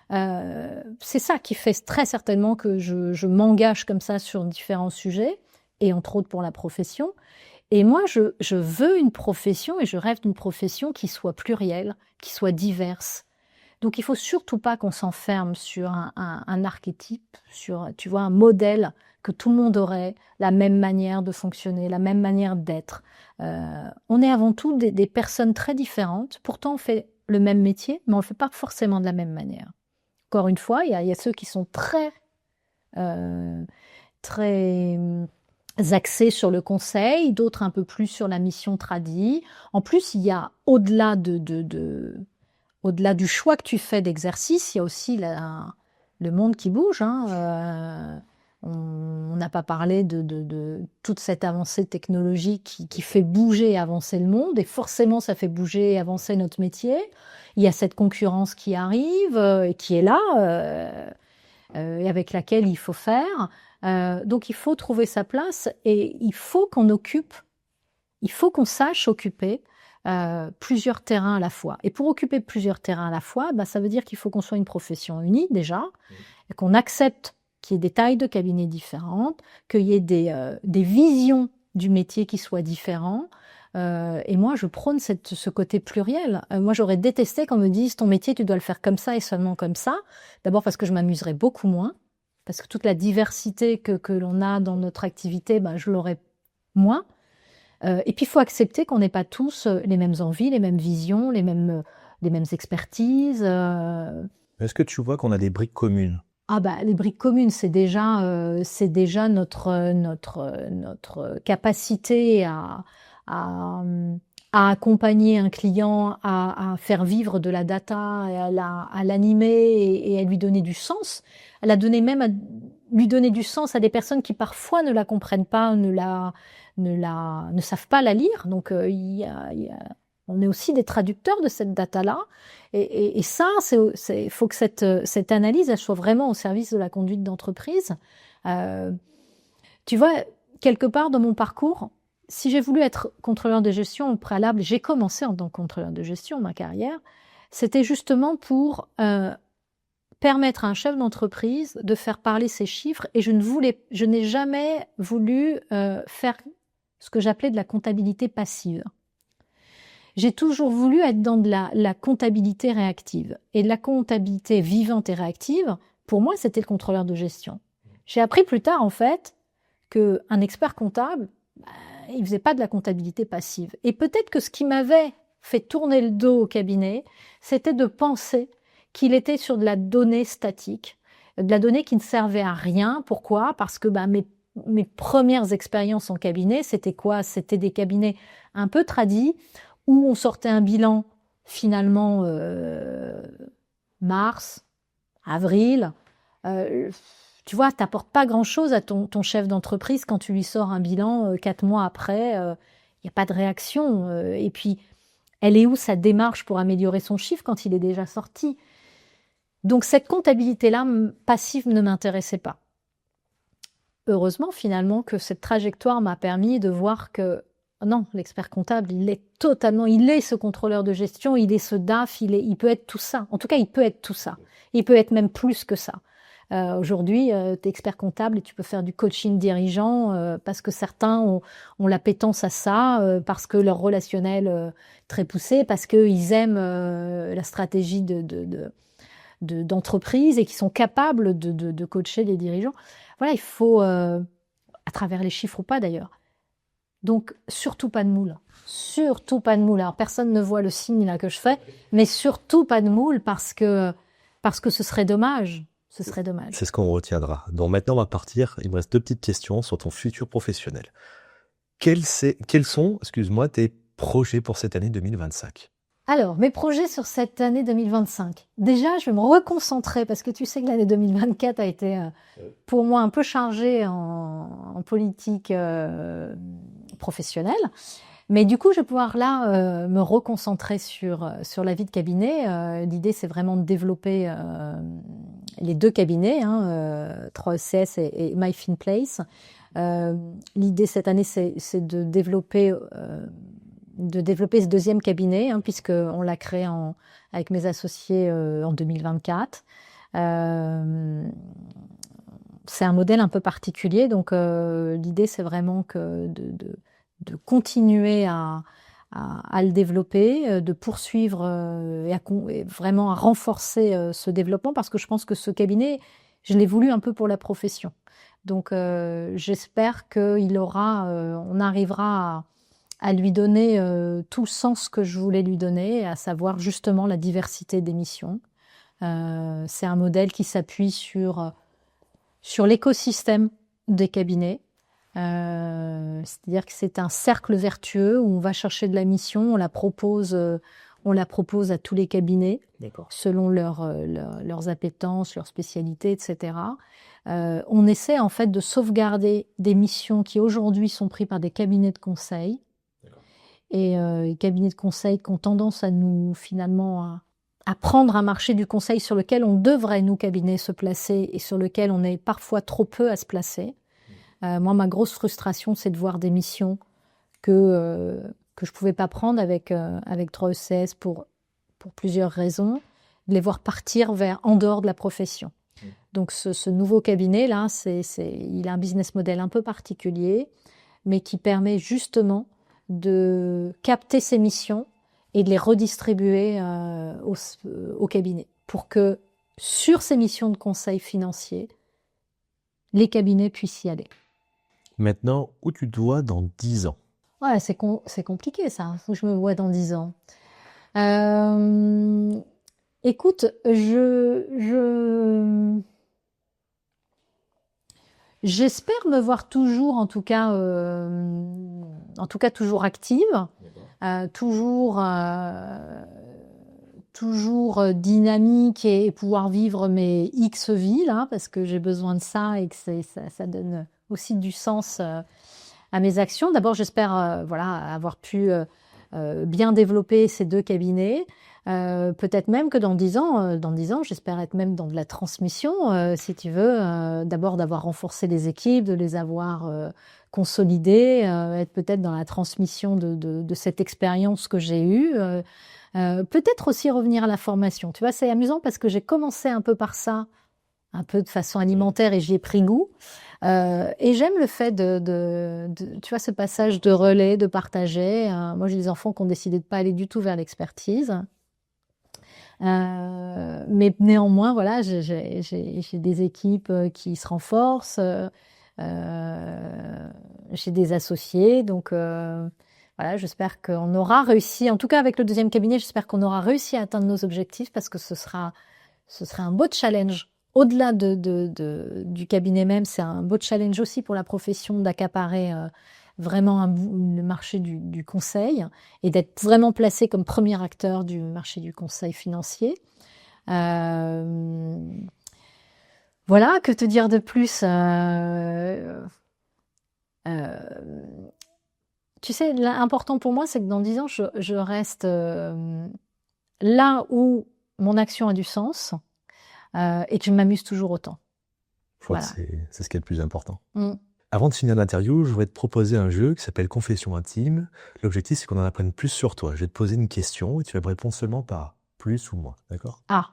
C'est ça qui fait très certainement que je m'engage comme ça sur différents sujets, et entre autres pour la profession. Et moi, je veux une profession, et je rêve d'une profession qui soit plurielle, qui soit diverse. Donc il faut surtout pas qu'on s'enferme sur un archétype, sur, tu vois, un modèle que tout le monde aurait, la même manière de fonctionner, la même manière d'être. On est avant tout des personnes très différentes. Pourtant, on fait le même métier, mais on le fait pas forcément de la même manière. Encore une fois, il y a ceux qui sont très axés sur le conseil, d'autres un peu plus sur la mission tradie. En plus, il y a au-delà au-delà du choix que tu fais d'exercice, il y a aussi le monde qui bouge. On n'a pas parlé de toute cette avancée technologique qui fait bouger et avancer le monde, et forcément ça fait bouger et avancer notre métier. Il y a cette concurrence qui arrive et qui est là, et avec laquelle il faut faire. Donc il faut trouver sa place, et il faut qu'on sache occuper plusieurs terrains à la fois. Et pour occuper plusieurs terrains à la fois, ça veut dire qu'il faut qu'on soit une profession unie déjà, et qu'on accepte qu'il y ait des tailles de cabinets différentes, qu'il y ait des visions du métier qui soient différentes. Et moi, je prône ce côté pluriel. Moi, j'aurais détesté qu'on me dise « ton métier, tu dois le faire comme ça et seulement comme ça ». D'abord parce que je m'amuserais beaucoup moins, parce que toute la diversité que l'on a dans notre activité, je l'aurais moins. Et puis, il faut accepter qu'on n'ait pas tous les mêmes envies, les mêmes visions, les mêmes expertises. Est-ce que tu vois qu'on a des briques communes? Les briques communes, c'est déjà notre capacité à accompagner un client, à faire vivre de la data, à l'animer et à lui donner du sens. À lui donner du sens à des personnes qui parfois ne la comprennent pas, ne savent pas la lire. Donc on est aussi des traducteurs de cette data-là. Et ça, il faut que cette analyse, elle soit vraiment au service de la conduite d'entreprise. Tu vois, quelque part dans mon parcours, si j'ai voulu être contrôleur de gestion au préalable, j'ai commencé en tant que contrôleur de gestion, ma carrière, c'était justement pour permettre à un chef d'entreprise de faire parler ses chiffres, et je n'ai jamais voulu faire ce que j'appelais de la comptabilité passive. J'ai toujours voulu être dans de la comptabilité réactive. Et de la comptabilité vivante et réactive, pour moi, c'était le contrôleur de gestion. J'ai appris plus tard, en fait, qu'un expert comptable, il faisait pas de la comptabilité passive. Et peut-être que ce qui m'avait fait tourner le dos au cabinet, c'était de penser qu'il était sur de la donnée statique, de la donnée qui ne servait à rien. Pourquoi ? Parce que mes premières expériences en cabinet, c'était quoi ? C'était des cabinets un peu tradis, où on sortait un bilan finalement mars, avril. Tu vois, tu n'apportes pas grand-chose à ton chef d'entreprise quand tu lui sors un bilan 4 mois après. Il n'y a pas de réaction. Et puis, elle est où sa démarche pour améliorer son chiffre quand il est déjà sorti ? Donc, cette comptabilité-là, passive, ne m'intéressait pas. Heureusement, finalement, que cette trajectoire m'a permis de voir que non, l'expert comptable, il est ce contrôleur de gestion, il est ce DAF, il peut être tout ça. En tout cas, il peut être tout ça. Il peut être même plus que ça. Aujourd'hui, tu es expert comptable et tu peux faire du coaching dirigeant parce que certains ont l'appétence à ça, parce que leur relationnel est très poussé, parce qu'ils aiment la stratégie d'entreprise et qui sont capables de coacher les dirigeants. Voilà, il faut, à travers les chiffres ou pas d'ailleurs. Donc, surtout pas de moule. Surtout pas de moule. Alors, personne ne voit le signe là que je fais, mais surtout pas de moule parce que ce serait dommage. Ce serait dommage. C'est ce qu'on retiendra. Donc maintenant, on va partir. Il me reste 2 petites questions sur ton futur professionnel. Quels sont, excuse-moi, tes projets pour cette année 2025 ? Alors, mes projets sur cette année 2025. Déjà, je vais me reconcentrer parce que tu sais que l'année 2024 a été pour moi un peu chargée en politique professionnelle. Mais du coup, je vais pouvoir là me reconcentrer sur la vie de cabinet. L'idée, c'est vraiment de développer les 2 cabinets, 3ECS et MyFinPlace. L'idée cette année, c'est de développer ce 2e cabinet, puisqu'on l'a créé avec mes associés en 2024. C'est un modèle un peu particulier, donc l'idée, c'est vraiment de continuer à le développer, de poursuivre et vraiment à renforcer ce développement, parce que je pense que ce cabinet, je l'ai voulu un peu pour la profession. Donc j'espère on arrivera à lui donner tout le sens que je voulais lui donner, à savoir justement la diversité des missions. C'est un modèle qui s'appuie sur l'écosystème des cabinets. C'est-à-dire que c'est un cercle vertueux où on va chercher de la mission, on la propose à tous les cabinets, selon leurs appétences, leurs spécialités, etc. On essaie en fait de sauvegarder des missions qui aujourd'hui sont prises par des cabinets de conseil. Et les cabinets de conseil qui ont tendance à nous, finalement, à prendre un marché du conseil sur lequel on devrait, nous, cabinets, se placer et sur lequel on est parfois trop peu à se placer. Moi, ma grosse frustration, c'est de voir des missions que je pouvais pas prendre avec 3ECS pour plusieurs raisons, de les voir partir en dehors de la profession. Donc, ce nouveau cabinet-là, il a un business model un peu particulier, mais qui permet justement de capter ces missions et de les redistribuer au cabinet pour que sur ces missions de conseil financier, les cabinets puissent y aller. Maintenant, où tu te vois dans 10 ans ? Ouais, c'est compliqué ça, où je me vois dans 10 ans. Écoute, j'espère me voir toujours, en tout cas toujours active, toujours dynamique et pouvoir vivre mes X vies là, parce que j'ai besoin de ça et que ça donne aussi du sens à mes actions. D'abord, j'espère avoir pu bien développer ces 2 cabinets. Peut-être même que dans 10 ans, j'espère être même dans de la transmission, si tu veux, d'abord d'avoir renforcé les équipes, de les avoir consolidées, être peut-être dans la transmission de cette expérience que j'ai eue. Peut-être aussi revenir à la formation. Tu vois, c'est amusant parce que j'ai commencé un peu par ça, un peu de façon alimentaire, et j'y ai pris goût. Et j'aime le fait tu vois, ce passage de relais, de partager. Moi, j'ai des enfants qui ont décidé de pas aller du tout vers l'expertise. Mais néanmoins, voilà, j'ai des équipes qui se renforcent. J'ai des associés, donc voilà, j'espère qu'on aura réussi, en tout cas avec le deuxième cabinet, j'espère qu'on aura réussi à atteindre nos objectifs parce que ce sera un beau challenge. Au-delà du cabinet même, c'est un beau challenge aussi pour la profession d'accaparer vraiment le marché du conseil et d'être vraiment placé comme premier acteur du marché du conseil financier. Voilà, que te dire de plus tu sais, l'important pour moi, c'est que dans 10 ans, je reste là où mon action a du sens et que je m'amuse toujours autant. Je crois Voilà. que c'est ce qui est le plus important. Avant de finir l'interview, je voudrais te proposer un jeu qui s'appelle Confession intime. L'objectif, c'est qu'on en apprenne plus sur toi. Je vais te poser une question et tu vas me répondre seulement par plus ou moins, d'accord? Ah,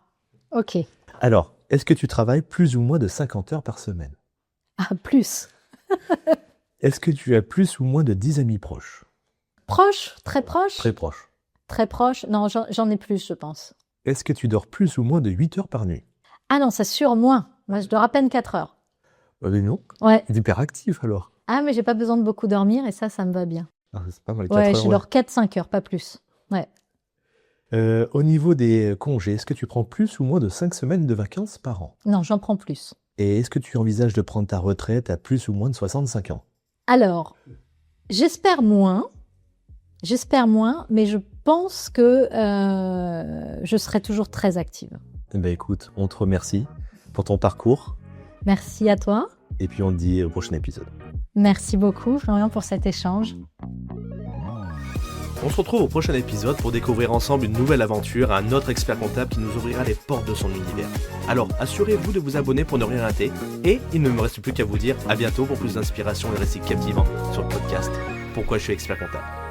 ok. Alors, est-ce que tu travailles plus ou moins de 50 heures par semaine? Ah, plus. Est-ce que tu as plus ou moins de 10 amis proches? Proche? Très proche? Très proche. Très proche? Non, j'en ai plus, je pense. Est-ce que tu dors plus ou moins de 8 heures par nuit? Ah non, ça sur moins. Moi, je dors à peine 4 heures. Mais non. Ouais. Hyperactif alors. Ah, mais j'ai pas besoin de beaucoup dormir et ça me va bien. Ah, c'est pas mal, 4 Ouais, heures, je dors 4-5 heures, pas plus. Ouais. Au niveau des congés, est-ce que tu prends plus ou moins de 5 semaines de vacances par an? Non, j'en prends plus. Et est-ce que tu envisages de prendre ta retraite à plus ou moins de 65 ans? Alors, j'espère moins, mais je pense que je serai toujours très active. Eh ben écoute, on te remercie pour ton parcours. Merci à toi. Et puis on te dit au prochain épisode. Merci beaucoup, Florian, pour cet échange. On se retrouve au prochain épisode pour découvrir ensemble une nouvelle aventure, un autre expert comptable qui nous ouvrira les portes de son univers. Alors assurez-vous de vous abonner pour ne rien rater. Et il ne me reste plus qu'à vous dire à bientôt pour plus d'inspiration et récits captivants sur le podcast Pourquoi je suis expert comptable.